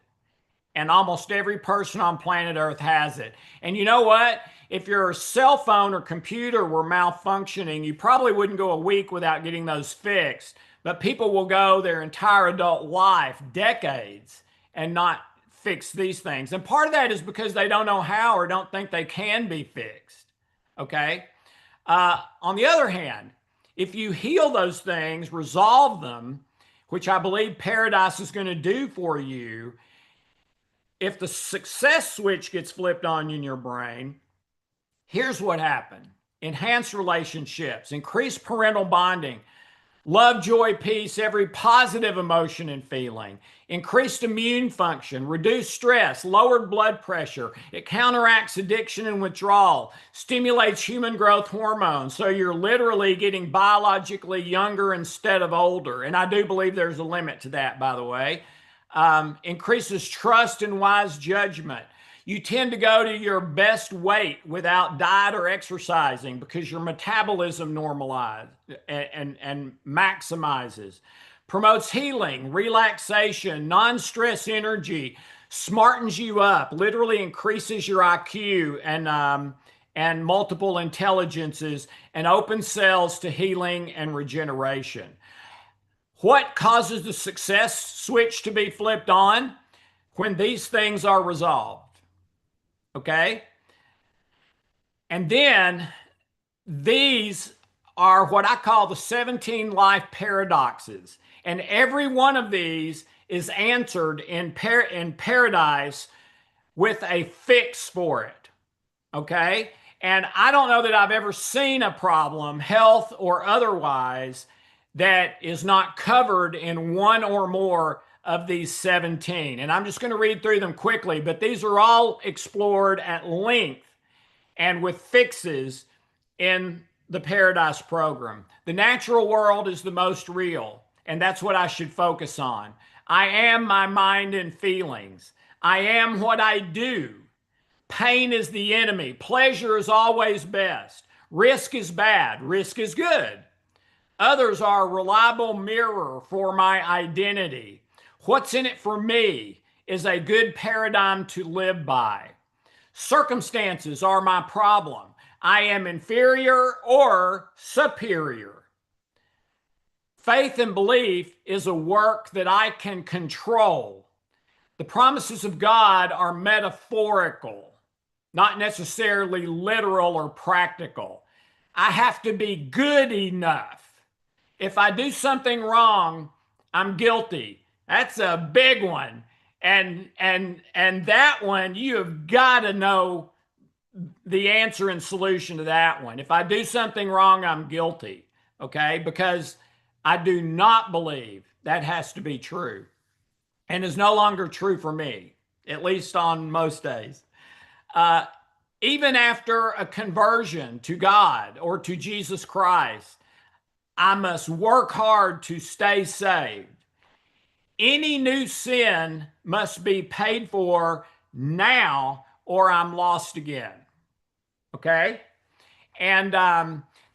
And almost every person on planet Earth has it. And you know what? If your cell phone or computer were malfunctioning, you probably wouldn't go a week without getting those fixed. But people will go their entire adult life, decades, and not fix these things. And part of that is because they don't know how or don't think they can be fixed. Okay. On the other hand, if you heal those things, resolve them, which I believe paradise is going to do for you, if the success switch gets flipped on you in your brain, here's what happened: enhanced relationships, increased parental bonding, love, joy, peace, every positive emotion and feeling, increased immune function, reduced stress, lowered blood pressure. It counteracts addiction and withdrawal, stimulates human growth hormones. So you're literally getting biologically younger instead of older. And I do believe there's a limit to that, by the way. Increases trust and wise judgment. You tend to go to your best weight without diet or exercising because your metabolism normalizes and maximizes. Promotes healing, relaxation, non-stress energy, smartens you up, literally increases your IQ and multiple intelligences, and opens cells to healing and regeneration. What causes the success switch to be flipped on? When these things are resolved. Okay. And then these are what I call the 17 life paradoxes. And every one of these is answered in paradise with a fix for it. Okay. And I don't know that I've ever seen a problem, health or otherwise, that is not covered in one or more of these 17. And I'm just going to read through them quickly, but these are all explored at length and with fixes in the Paradise program. The natural world is the most real, and that's what I should focus on. I am my mind and feelings. I am what I do. Pain is the enemy. Pleasure is always best. Risk is bad. Risk is good. Others are a reliable mirror for my identity. What's in it for me is a good paradigm to live by. Circumstances are my problem. I am inferior or superior. Faith and belief is a work that I can control. The promises of God are metaphorical, not necessarily literal or practical. I have to be good enough. If I do something wrong, I'm guilty. That's a big one. And that one, you have got to know the answer and solution to that one. If I do something wrong, I'm guilty. Okay? Because I do not believe that has to be true and is no longer true for me, at least on most days. Even after a conversion to God or to Jesus Christ, I must work hard to stay saved. Any new sin must be paid for now, or I'm lost again. Okay? And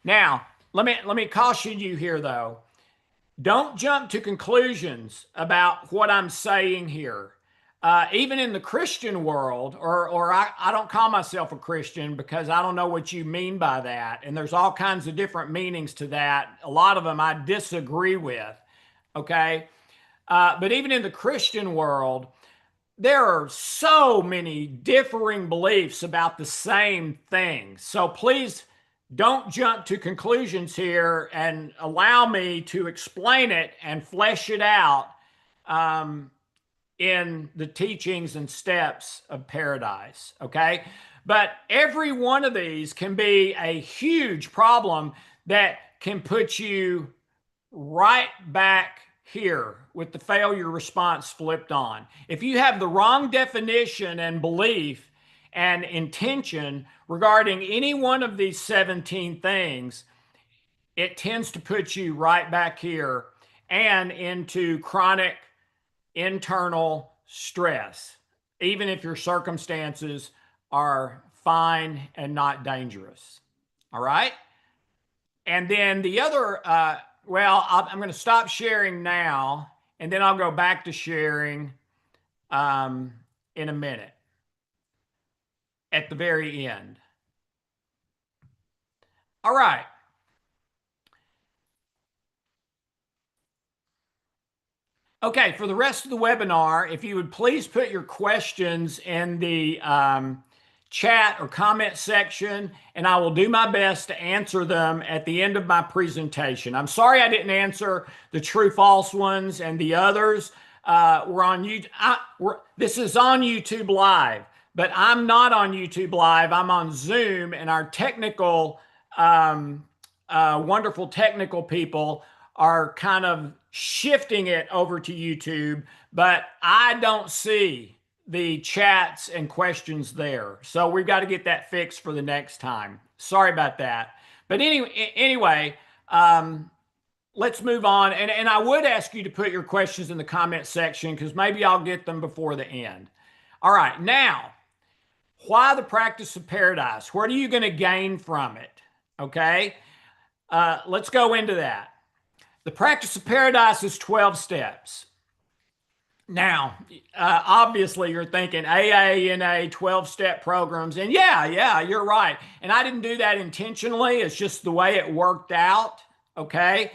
now, let me caution you here, though. Don't jump to conclusions about what I'm saying here. Even in the Christian world, or I don't call myself a Christian because I don't know what you mean by that. And there's all kinds of different meanings to that. A lot of them I disagree with. Okay? But even in the Christian world, there are so many differing beliefs about the same thing. So please don't jump to conclusions here and allow me to explain it and flesh it out in the teachings and steps of paradise. Okay. But every one of these can be a huge problem that can put you right back here with the failure response flipped on. If you have the wrong definition and belief and intention regarding any one of these 17 things, it tends to put you right back here and into chronic internal stress, even if your circumstances are fine and not dangerous. All right. And then the other, I'm going to stop sharing now, and then I'll go back to sharing in a minute at the very end. All right. Okay, for the rest of the webinar, if you would please put your questions in the chat or comment section, and I will do my best to answer them at the end of my presentation. I'm sorry I didn't answer the true false ones and the others. We're on YouTube. This is on YouTube Live, but I'm not on YouTube Live. I'm on Zoom, and our technical, wonderful technical people are kind of shifting it over to YouTube, but I don't see the chats and questions there. So we've got to get that fixed for the next time. Sorry about that. But anyway, let's move on. And I would ask you to put your questions in the comment section because maybe I'll get them before the end. All right, now, why the practice of paradise? What are you going to gain from it? Okay, let's go into that. The practice of paradise is 12 steps. Now, obviously, you're thinking AA, NA, 12-step programs. And yeah, you're right. And I didn't do that intentionally. It's just the way it worked out. Okay.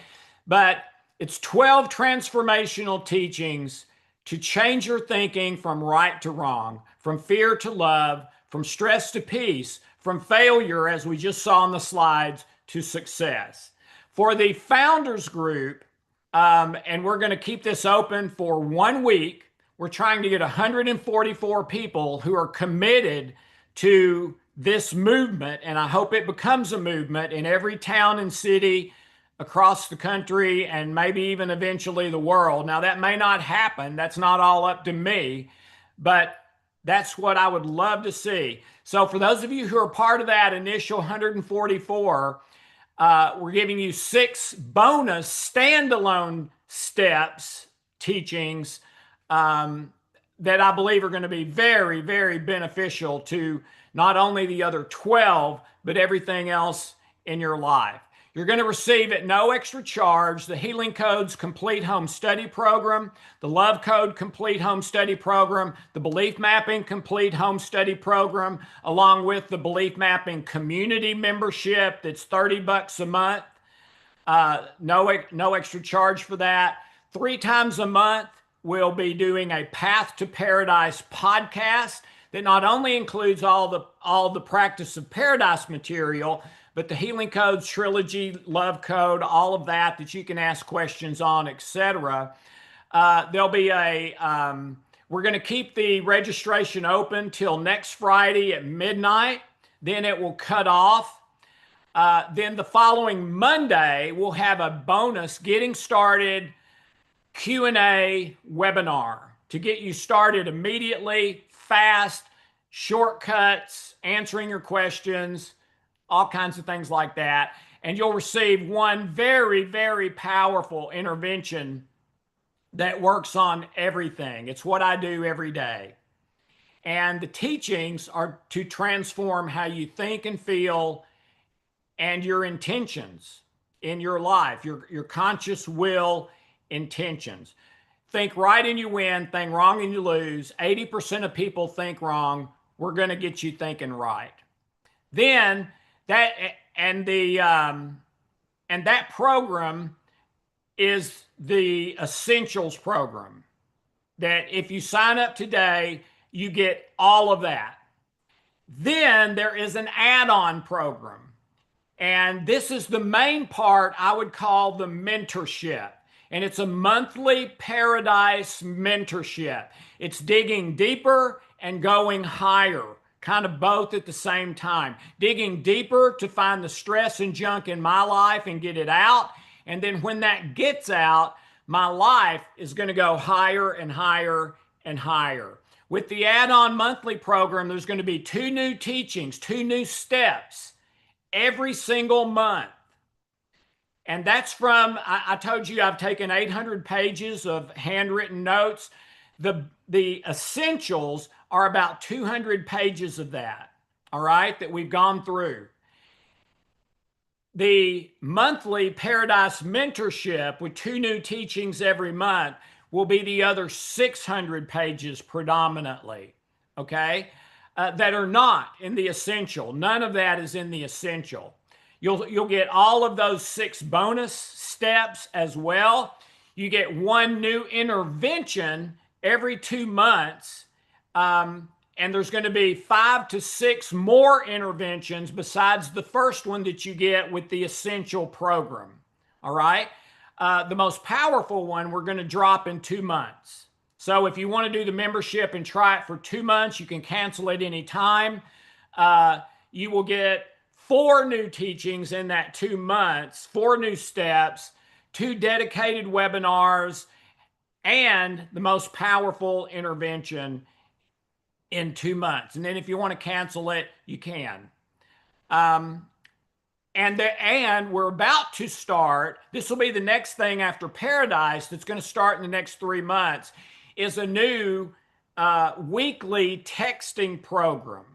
But it's 12 transformational teachings to change your thinking from right to wrong, from fear to love, from stress to peace, from failure, as we just saw on the slides, to success. For the founders group, and we're going to keep this open for 1 week. We're trying to get 144 people who are committed to this movement, and I hope it becomes a movement in every town and city across the country and maybe even eventually the world. Now, that may not happen. That's not all up to me, but that's what I would love to see. So for those of you who are part of that initial 144, we're giving you 6 bonus standalone steps, teachings that I believe are going to be very, very beneficial to not only the other 12, but everything else in your life. You're going to receive at no extra charge the Healing Codes Complete Home Study Program, the Love Code Complete Home Study Program, the Belief Mapping Complete Home Study Program, along with the Belief Mapping Community Membership that's $30 a month. No extra charge for that. 3 times a month, we'll be doing a Path to Paradise podcast that not only includes all the Practice of Paradise material, but the Healing Codes Trilogy, Love Code, all of that you can ask questions on, etc. There'll be we're going to keep the registration open till next Friday at midnight. Then it will cut off. Then the following Monday, we'll have a bonus Getting Started Q&A webinar to get you started immediately, fast, shortcuts, answering your questions, all kinds of things like that. And you'll receive one very, very powerful intervention that works on everything. It's what I do every day. And the teachings are to transform how you think and feel and your intentions in your life, your conscious will intentions. Think right and you win, think wrong and you lose. 80% of people think wrong. We're going to get you thinking right. Then that program is the Essentials program that if you sign up today, you get all of that. Then there is an add-on program. And this is the main part I would call the mentorship. And it's a monthly Paradise mentorship. It's digging deeper and going higher, kind of both at the same time. Digging deeper to find the stress and junk in my life and get it out. And then when that gets out, my life is going to go higher and higher and higher. With the add-on monthly program, there's going to be 2 new teachings, 2 new steps every single month. And that's from, I told you I've taken 800 pages of handwritten notes. The essentials are about 200 pages of that, all right, that we've gone through. The monthly Paradise mentorship with 2 new teachings every month will be the other 600 pages predominantly, okay, that are not in the essential. None of that is in the essential. You'll get all of those 6 bonus steps as well. You get 1 new intervention every 2 months. And and there's going to be 5 to 6 more interventions besides the first one that you get with the essential program. All right. The most powerful one we're going to drop in 2 months. So if you want to do the membership and try it for 2 months, you can cancel it anytime. You will get 4 new teachings in that 2 months, 4 new steps, 2 dedicated webinars, and the most powerful intervention in 2 months. And then if you want to cancel it, you can. And we're about to start, this will be the next thing after Paradise that's going to start in the next 3 months, is a new weekly texting program.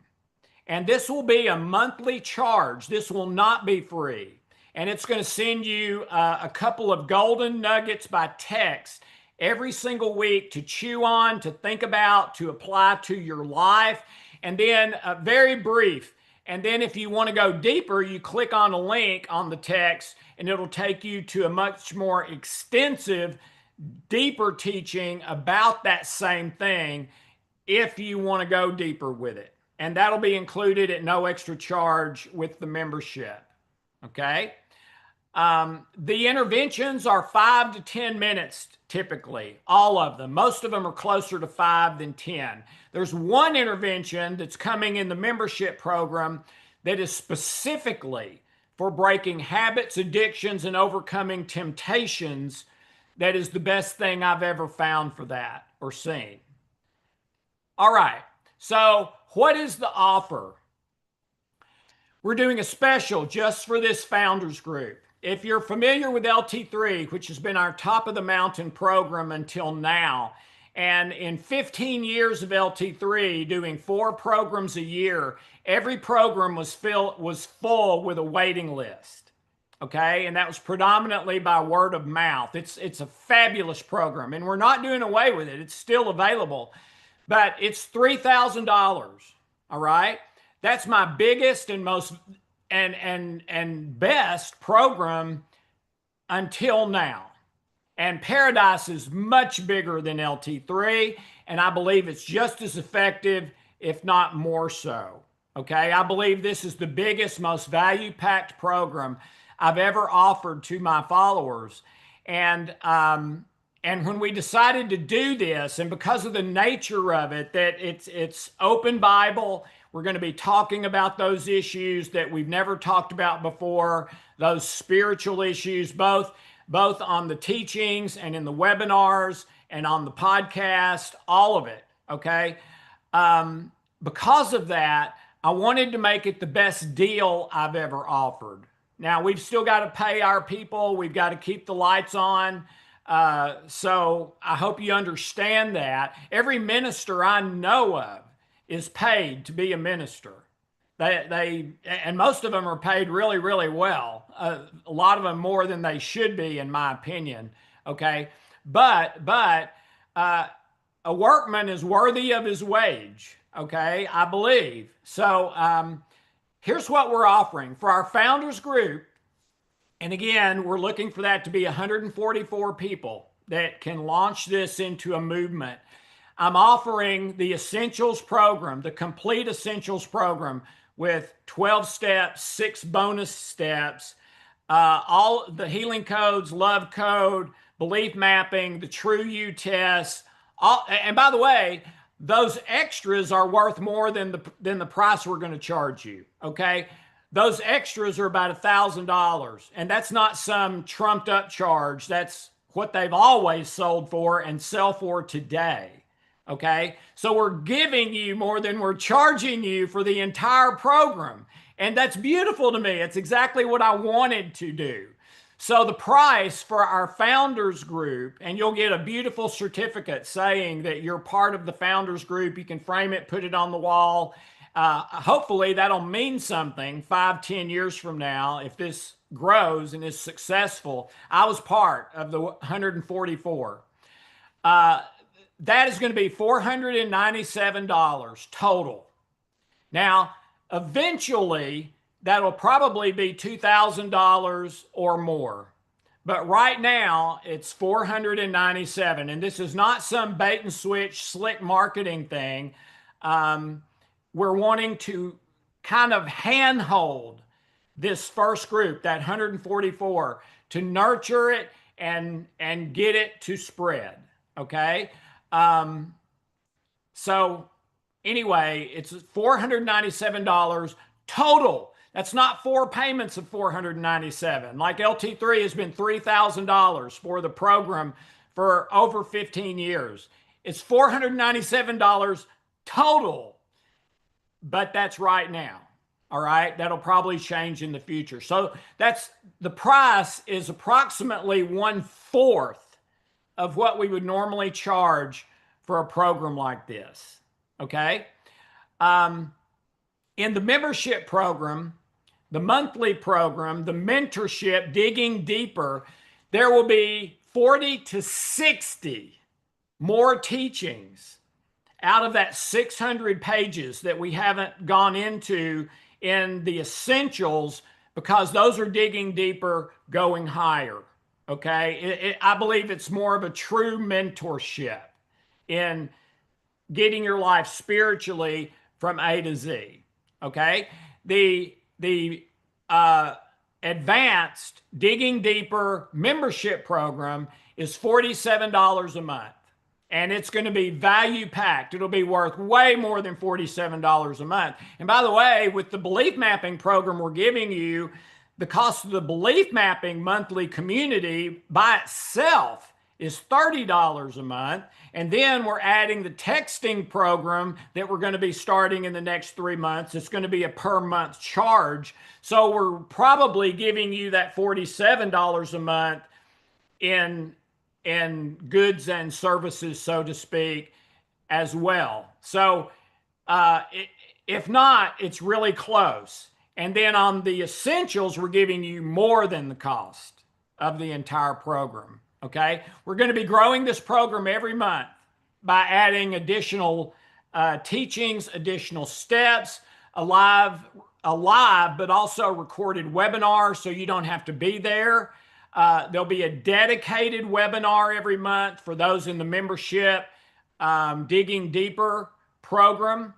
And this will be a monthly charge. This will not be free. And it's going to send you a couple of golden nuggets by text every single week to chew on, to think about, to apply to your life. And then very brief. And then if you want to go deeper, you click on a link on the text and it'll take you to a much more extensive, deeper teaching about that same thing if you want to go deeper with it. And that'll be included at no extra charge with the membership. Okay. The interventions are 5 to 10 minutes typically, all of them. Most of them are closer to 5 than 10. There's one intervention that's coming in the membership program that is specifically for breaking habits, addictions, and overcoming temptations. That is the best thing I've ever found for that or seen. All right, so what is the offer? We're doing a special just for this founders group. If you're familiar with LT3, which has been our top of the mountain program until now, and in 15 years of LT3, doing 4 programs a year, every program was full with a waiting list. Okay, and that was predominantly by word of mouth. It's a fabulous program, and we're not doing away with it. It's still available, but it's $3,000. All right, that's my biggest and most and best program until now. And Paradise is much bigger than LT3, and I believe it's just as effective, if not more so. Okay, I believe this is the biggest, most value-packed program I've ever offered to my followers. And when we decided to do this, and because of the nature of it, that it's open Bible, we're going to be talking about those issues that we've never talked about before, those spiritual issues, both on the teachings and in the webinars and on the podcast, all of it, okay? Because of that, I wanted to make it the best deal I've ever offered. Now, we've still got to pay our people. We've got to keep the lights on. So I hope you understand that. Every minister I know of is paid to be a minister. And most of them are paid really, really well. A lot of them more than they should be, in my opinion. Okay, but a workman is worthy of his wage. Okay, I believe so. Here's what we're offering for our founders group. And again, we're looking for that to be 144 people that can launch this into a movement. I'm offering the Essentials program, the complete Essentials program with 12 steps, 6 bonus steps, all the healing codes, love code, belief mapping, the True You test. And by the way, those extras are worth more than the price we're going to charge you, okay? Those extras are about $1,000, and that's not some trumped up charge. That's what they've always sold for and sell for today. Okay, so we're giving you more than we're charging you for the entire program. And that's beautiful to me. It's exactly what I wanted to do. So the price for our founders group, and you'll get a beautiful certificate saying that you're part of the founders group. You can frame it, put it on the wall. Hopefully that'll mean something 5-10 years from now if this grows and is successful. I was part of the 144. That is going to be $497 total. Now, eventually, that'll probably be $2,000 or more. But right now, it's $497. And this is not some bait and switch, slick marketing thing. we're wanting to kind of handhold this first group, that 144, to nurture it and get it to spread. Okay. So anyway, it's $497 total. That's not 4 payments of $497. Like LT3 has been $3,000 for the program for over 15 years. It's $497 total, but that's right now. All right. That'll probably change in the future. So that's the price is approximately 1/4 of what we would normally charge for a program like this. Okay. In the membership program, the monthly program, the mentorship, digging deeper, there will be 40 to 60 more teachings out of that 600 pages that we haven't gone into in the essentials, because those are digging deeper, going higher. Okay. I believe it's more of a true mentorship in getting your life spiritually from A to Z. Okay. The advanced digging deeper membership program is $47 a month. And it's going to be value packed. It'll be worth way more than $47 a month. And by the way, with the belief mapping program we're giving you, the cost of the belief mapping monthly community by itself is $30 a month. And then we're adding the texting program that we're going to be starting in the next 3 months. It's going to be a per month charge. So we're probably giving you that $47 a month in goods and services, so to speak, as well. So if not, it's really close. And then on the essentials, we're giving you more than the cost of the entire program. Okay. We're going to be growing this program every month by adding additional teachings, additional steps, a live, but also recorded webinar, so you don't have to be there. There'll be a dedicated webinar every month for those in the membership digging deeper program.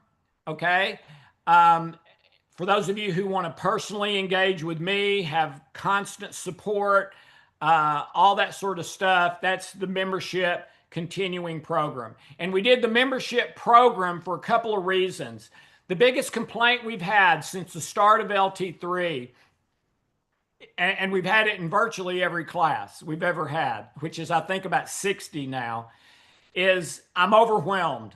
Okay. For those of you who want to personally engage with me, have constant support, all that sort of stuff, that's the membership continuing program. And we did the membership program for a couple of reasons. The biggest complaint we've had since the start of LT3, and we've had it in virtually every class we've ever had, which is I think about 60 now, is I'm overwhelmed.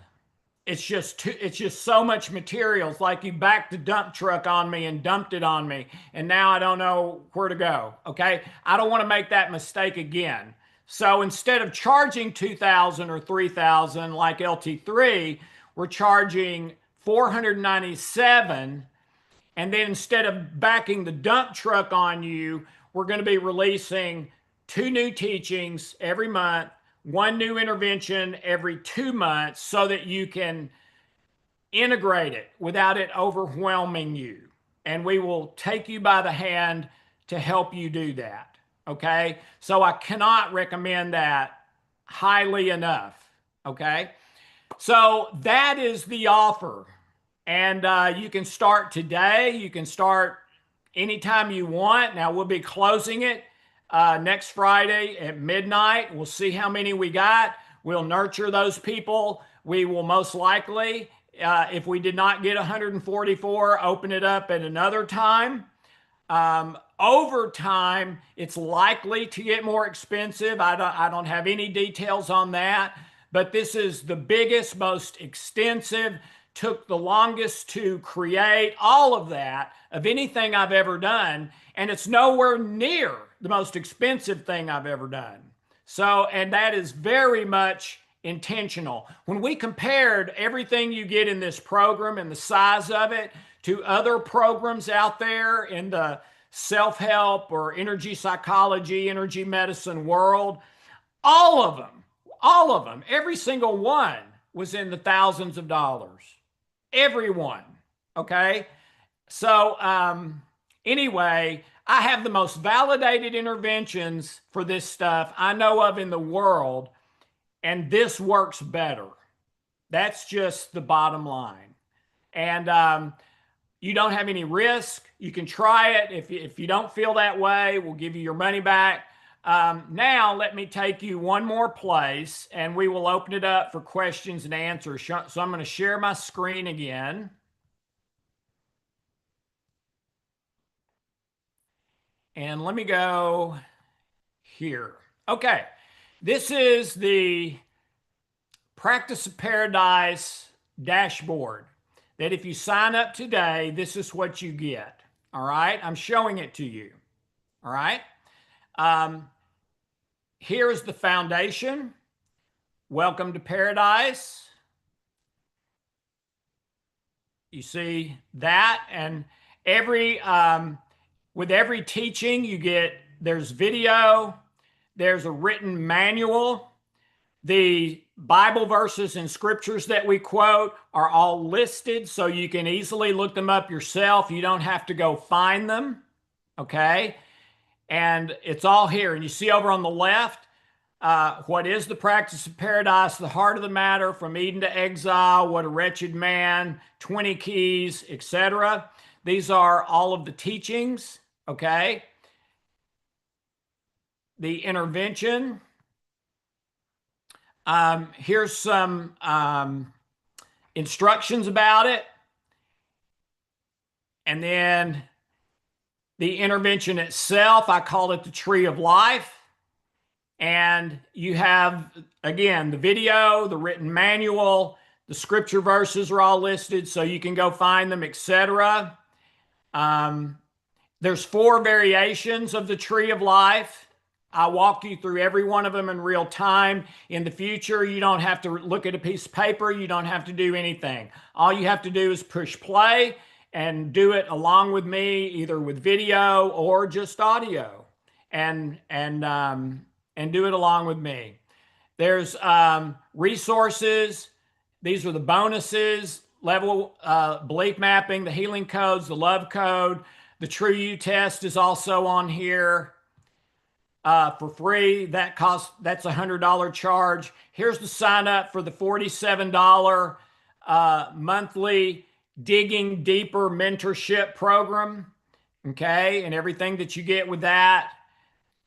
It's just so much material. It's like you backed a dump truck on me and dumped it on me, and now I don't know where to go. Okay. I don't want to make that mistake again. So instead of charging $2,000 or $3,000 like LT3, we're charging $497. And then instead of backing the dump truck on you, we're going to be releasing 2 new teachings every month, 1 new intervention every 2 months, so that you can integrate it without it overwhelming you. And we will take you by the hand to help you do that. Okay. So I cannot recommend that highly enough. Okay. So that is the offer. And you can start today. You can start anytime you want. Now we'll be closing it next Friday at midnight. We'll see how many we got. We'll nurture those people. We will most likely, if we did not get 144, open it up at another time. Over time, it's likely to get more expensive. I don't have any details on that, but this is the biggest, most extensive, took the longest to create, all of that, of anything I've ever done. And it's nowhere near the most expensive thing I've ever done. So, and that is very much intentional. When we compared everything you get in this program and the size of it to other programs out there in the self-help or energy psychology, energy medicine world, all of them, every single one was in the thousands of dollars. Everyone. Okay. So, anyway, I have the most validated interventions for this stuff I know of in the world, and this works better. That's just the bottom line. And you don't have any risk. You can try it. If you don't feel that way, we'll give you your money back. Now, let me take you one more place and we will open it up for questions and answers. So I'm going to share my screen again. And let me go here. Okay. This is the Practice of Paradise dashboard that if you sign up today, this is what you get. All right. I'm showing it to you. All right. Here is the foundation. Welcome to Paradise. You see that, and with every teaching you get, there's video, there's a written manual. The Bible verses and scriptures that we quote are all listed so you can easily look them up yourself. You don't have to go find them. Okay. And it's all here. And you see over on the left, what is the practice of paradise, the heart of the matter, from Eden to exile, what a wretched man, 20 keys, etc. These are all of the teachings, okay? The intervention. Here's some instructions about it. And then the intervention itself, I call it the tree of life. And you have, again, the video, the written manual, the scripture verses are all listed so you can go find them, etc. There's 4 variations of the tree of life. I walk you through every one of them in real time. In the future, you don't have to look at a piece of paper. You don't have to do anything. All you have to do is push play and do it along with me, either with video or just audio, and do it along with me. There's resources. These are the bonuses: level belief mapping, the healing codes, the love code. The True You test is also on here for free. That's a $100 charge. Here's the sign up for the $47 monthly Digging Deeper mentorship program. Okay, and everything that you get with that.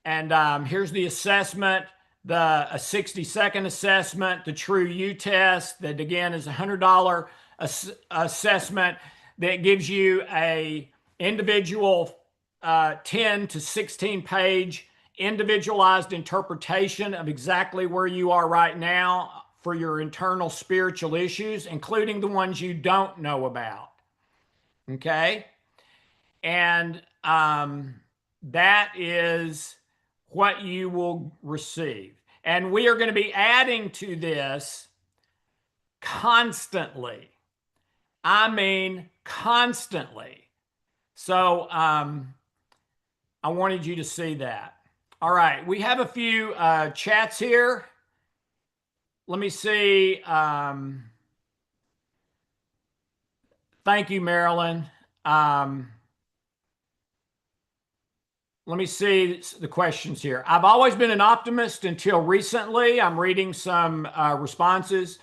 And here's the assessment, a 60-second assessment, the True You test, that again is a $100 assessment that gives you a individual 10 to 16 page individualized interpretation of exactly where you are right now for your internal spiritual issues, including the ones you don't know about. Okay? And that is what you will receive. And we are going to be adding to this constantly. I mean, constantly. So I wanted you to see that. All right, we have a few chats here. Let me see. Thank you, Marilyn. Let me see the questions here. I've always been an optimist until recently. I'm reading some responses.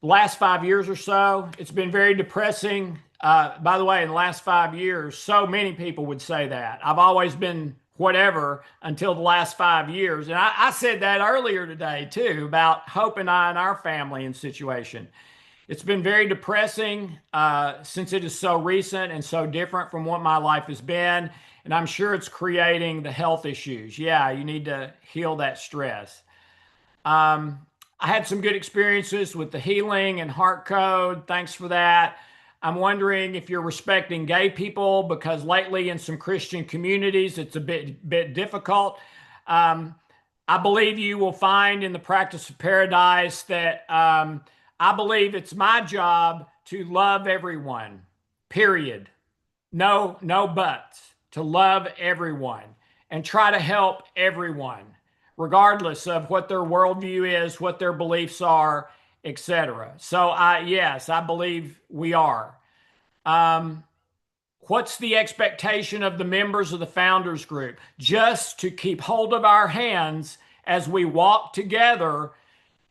Last 5 years or so, it's been very depressing. By the way, in the last 5 years, so many people would say that. I've always been whatever until the last 5 years. And I said that earlier today, too, about Hope and I and our family and situation. It's been very depressing since it is so recent and so different from what my life has been. And I'm sure it's creating the health issues. Yeah, you need to heal that stress. I had some good experiences with the healing and heart code. Thanks for that. I'm wondering if you're respecting gay people, because lately in some Christian communities, it's a bit difficult. I believe you will find in the practice of paradise that I believe it's my job to love everyone, period. No buts. To love everyone and try to help everyone, regardless of what their worldview is, what their beliefs are, etc. So yes, I believe we are. What's the expectation of the members of the Founders Group? Just to keep hold of our hands as we walk together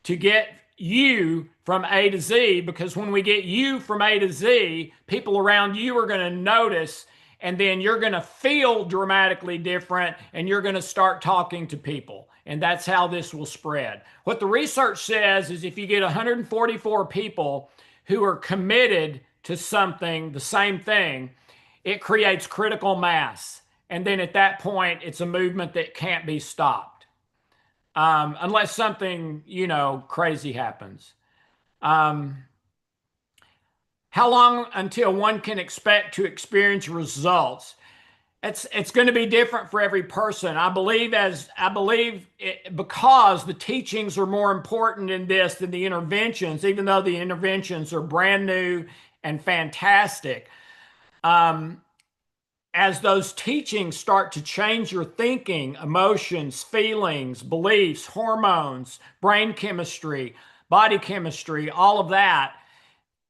to get you from A to Z, because when we get you from A to Z, people around you are going to notice, and then you're going to feel dramatically different, and you're going to start talking to people. And that's how this will spread. What the research says is if you get 144 people who are committed to something, the same thing, it creates critical mass. And then at that point, it's a movement that can't be stopped, unless something, crazy happens. Um, how long until one can expect to experience results? It's going to be different for every person. Because the teachings are more important in this than the interventions, even though the interventions are brand new and fantastic. As those teachings start to change your thinking, emotions, feelings, beliefs, hormones, brain chemistry, body chemistry, all of that,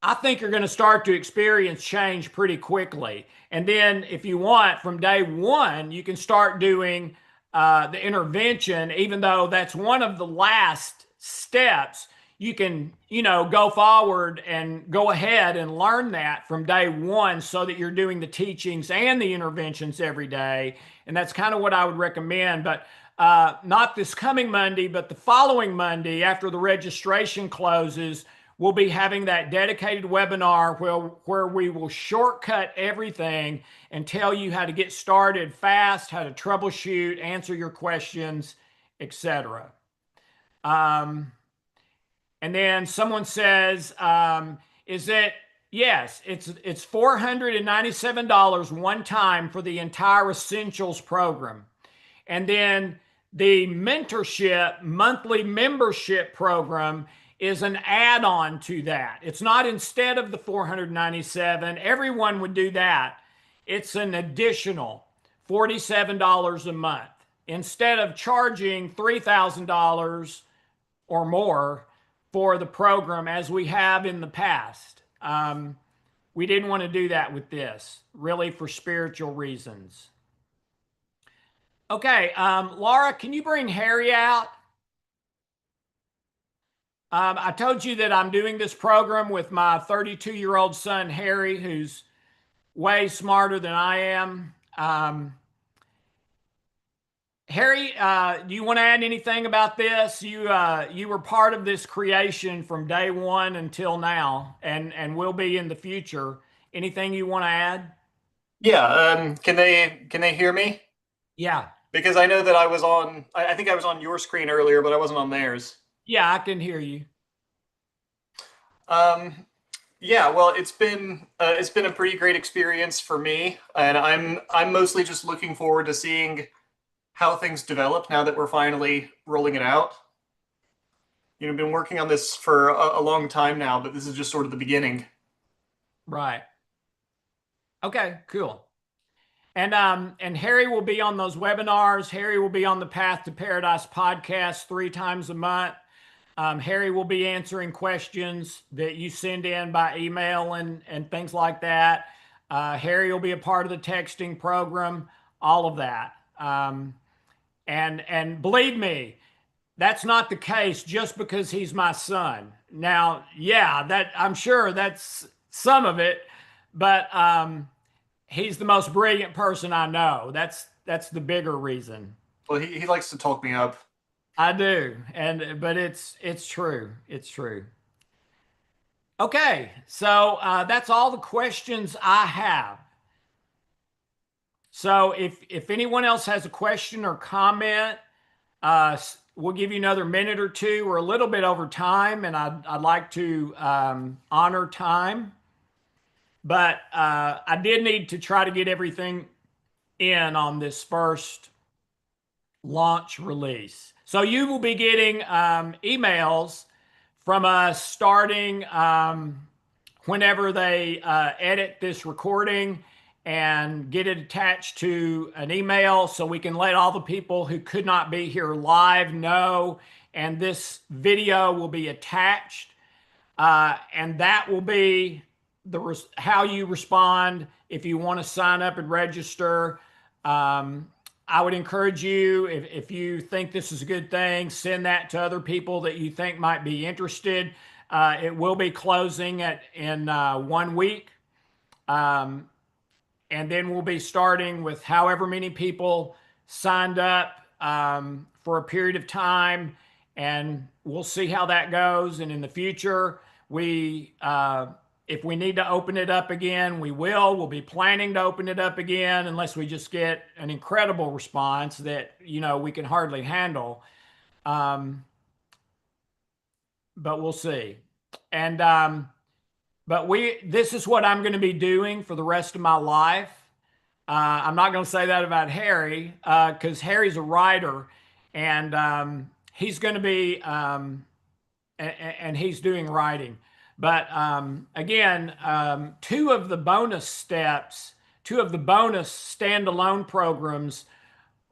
I think you're going to start to experience change pretty quickly. And then, if you want, from day one, you can start doing the intervention, even though that's one of the last steps. You can, go forward and go ahead and learn that from day one so that you're doing the teachings and the interventions every day. And that's kind of what I would recommend. But not this coming Monday, but the following Monday after the registration closes, we'll be having that dedicated webinar where we will shortcut everything and tell you how to get started fast, how to troubleshoot, answer your questions, etc. And then someone says, is it? Yes, it's $497 one time for the entire Essentials program. And then the mentorship monthly membership program is an add-on to that. It's not instead of the $497. Everyone would do that. It's an additional $47 a month. Instead of charging $3,000 or more for the program as we have in the past. We didn't want to do that with this, really for spiritual reasons. Okay, Laura, can you bring Harry out? I told you that I'm doing this program with my 32-year-old son, Harry, who's way smarter than I am. Harry, do you want to add anything about this? You were part of this creation from day one until now, and will be in the future. Anything you want to add? Yeah, can they hear me? Yeah. Because I know that I was on I think I was on your screen earlier, but I wasn't on theirs. Yeah, I can hear you. Um yeah, well, it's been a pretty great experience for me, and I'm mostly just looking forward to seeing how things develop now that we're finally rolling it out. I've been working on this for a long time now, but this is just sort of the beginning. Right. Okay, cool. And Harry will be on those webinars. Harry will be on the Path to Paradise podcast 3 times a month. Harry will be answering questions that you send in by email and things like that. Harry will be a part of the texting program, all of that. And believe me, that's not the case just because he's my son. Now, yeah, that I'm sure that's some of it, but he's the most brilliant person I know. That's the bigger reason. Well, he likes to talk me up. I do, but it's true. It's true. Okay, so that's all the questions I have. So if anyone else has a question or comment, we'll give you another minute or two. We're a little bit over time, and I'd like to honor time. But I did need to try to get everything in on this first launch release. So you will be getting emails from us starting whenever they edit this recording and get it attached to an email so we can let all the people who could not be here live know. And this video will be attached. And that will be how you respond if you want to sign up and register. I would encourage you, if you think this is a good thing, send that to other people that you think might be interested. It will be closing in 1 week. Um, and then we'll be starting with however many people signed up for a period of time, and we'll see how that goes. And in the future, if we need to open it up again, we will. We'll be planning to open it up again unless we just get an incredible response that we can hardly handle. But we'll see. And but this is what I'm going to be doing for the rest of my life. I'm not going to say that about Harry because Harry's a writer, and he's going to be and he's doing writing. But again, two of the bonus standalone programs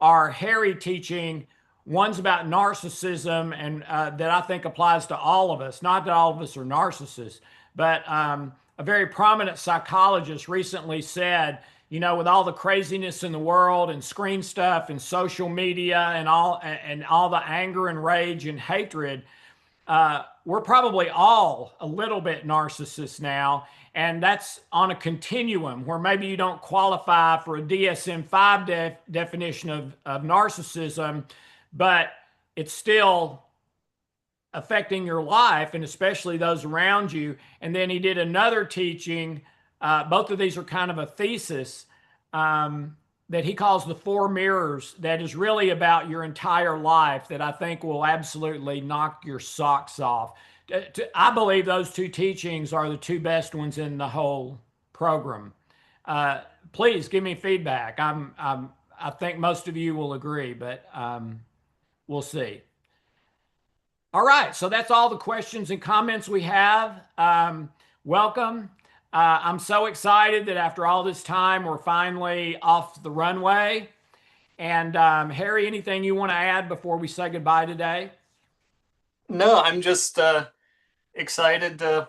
are Harry teaching. One's about narcissism, and that I think applies to all of us. Not that all of us are narcissists, but a very prominent psychologist recently said, with all the craziness in the world and screen stuff and social media and all the anger and rage and hatred, we're probably all a little bit narcissists now. And that's on a continuum where maybe you don't qualify for a DSM-5 definition of narcissism, but it's still affecting your life and especially those around you. And then he did another teaching. Both of these are kind of a thesis that he calls the four mirrors, that is really about your entire life, that I think will absolutely knock your socks off. I believe those two teachings are the two best ones in the whole program. Please give me feedback. I think most of you will agree, but we'll see. All right, so that's all the questions and comments we have. Welcome. I'm so excited that after all this time, we're finally off the runway. And Harry, anything you want to add before we say goodbye today? No, I'm just excited to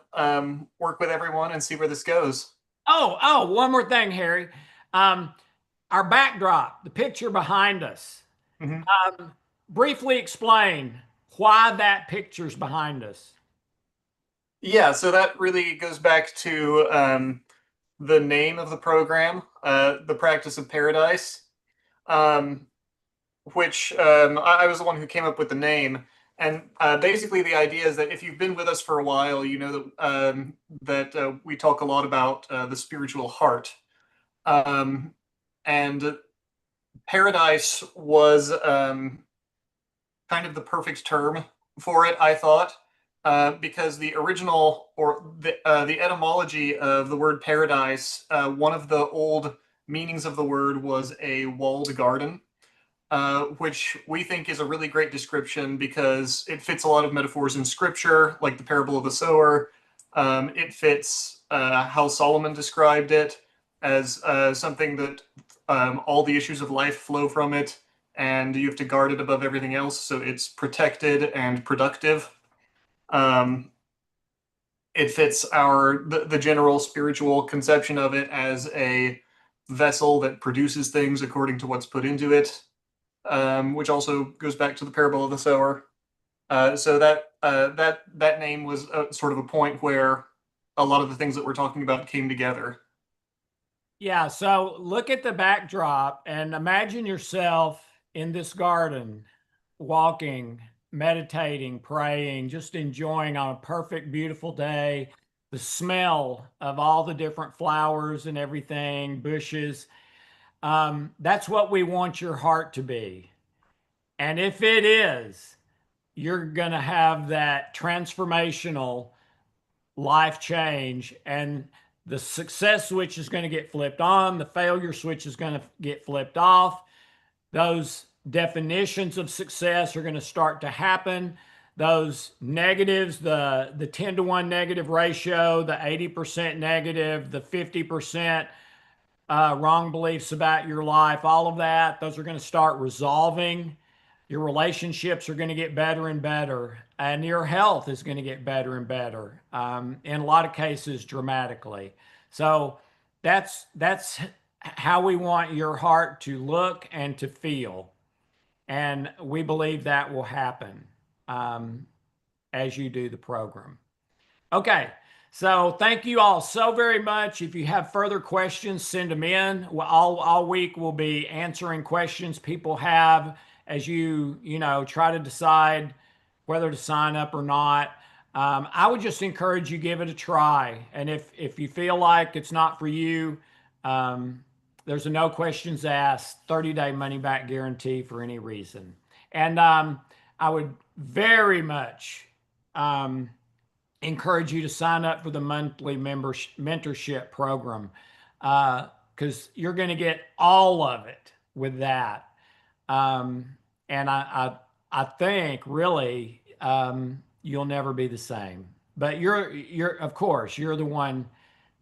work with everyone and see where this goes. Oh, one more thing, Harry. Our backdrop, the picture behind us. Mm-hmm. Briefly explain why that picture's behind us. Yeah, so that really goes back to the name of the program, The Practice of Paradise, which I was the one who came up with the name. And basically, the idea is that if you've been with us for a while, you know that we talk a lot about the spiritual heart. And paradise was kind of the perfect term for it, I thought, because the original or the etymology of the word paradise, one of the old meanings of the word was a walled garden. Which we think is a really great description because it fits a lot of metaphors in scripture, like the parable of the sower. It fits how Solomon described it as something that all the issues of life flow from it, and you have to guard it above everything else, so it's protected and productive. It fits the general spiritual conception of it as a vessel that produces things according to what's put into it. Which also goes back to the parable of the sower. So that name was sort of a point where a lot of the things that we're talking about came together. Yeah, so look at the backdrop and imagine yourself in this garden, walking, meditating, praying, just enjoying on a perfect, beautiful day, the smell of all the different flowers and everything, bushes. That's what we want your heart to be. And if it is, you're going to have that transformational life change, and the success switch is going to get flipped on, the failure switch is going to get flipped off. Those definitions of success are going to start to happen. Those negatives, the 10-to-1 negative ratio, the 80% negative, the 50% wrong beliefs about your life, all of that, those are going to start resolving. Your relationships are going to get better and better, and your health is going to get better and better, in a lot of cases, dramatically. So that's how we want your heart to look and to feel. And we believe that will happen as you do the program. Okay. So thank you all so very much. If you have further questions, send them in. All week we'll be answering questions people have as you try to decide whether to sign up or not. I would just encourage you give it a try. And if you feel like it's not for you, there's a no questions asked 30-day money back guarantee for any reason. And I would very much encourage you to sign up for the monthly mentorship program because you're going to get all of it with that. And I think really you'll never be the same. But you're of course you're the one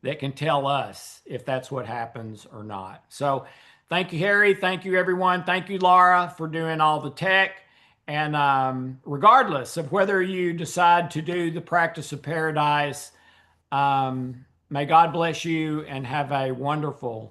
that can tell us if that's what happens or not. So thank you, Harry. Thank you, everyone. Thank you, Laura, for doing all the tech. And regardless of whether you decide to do the practice of paradise, may God bless you and have a wonderful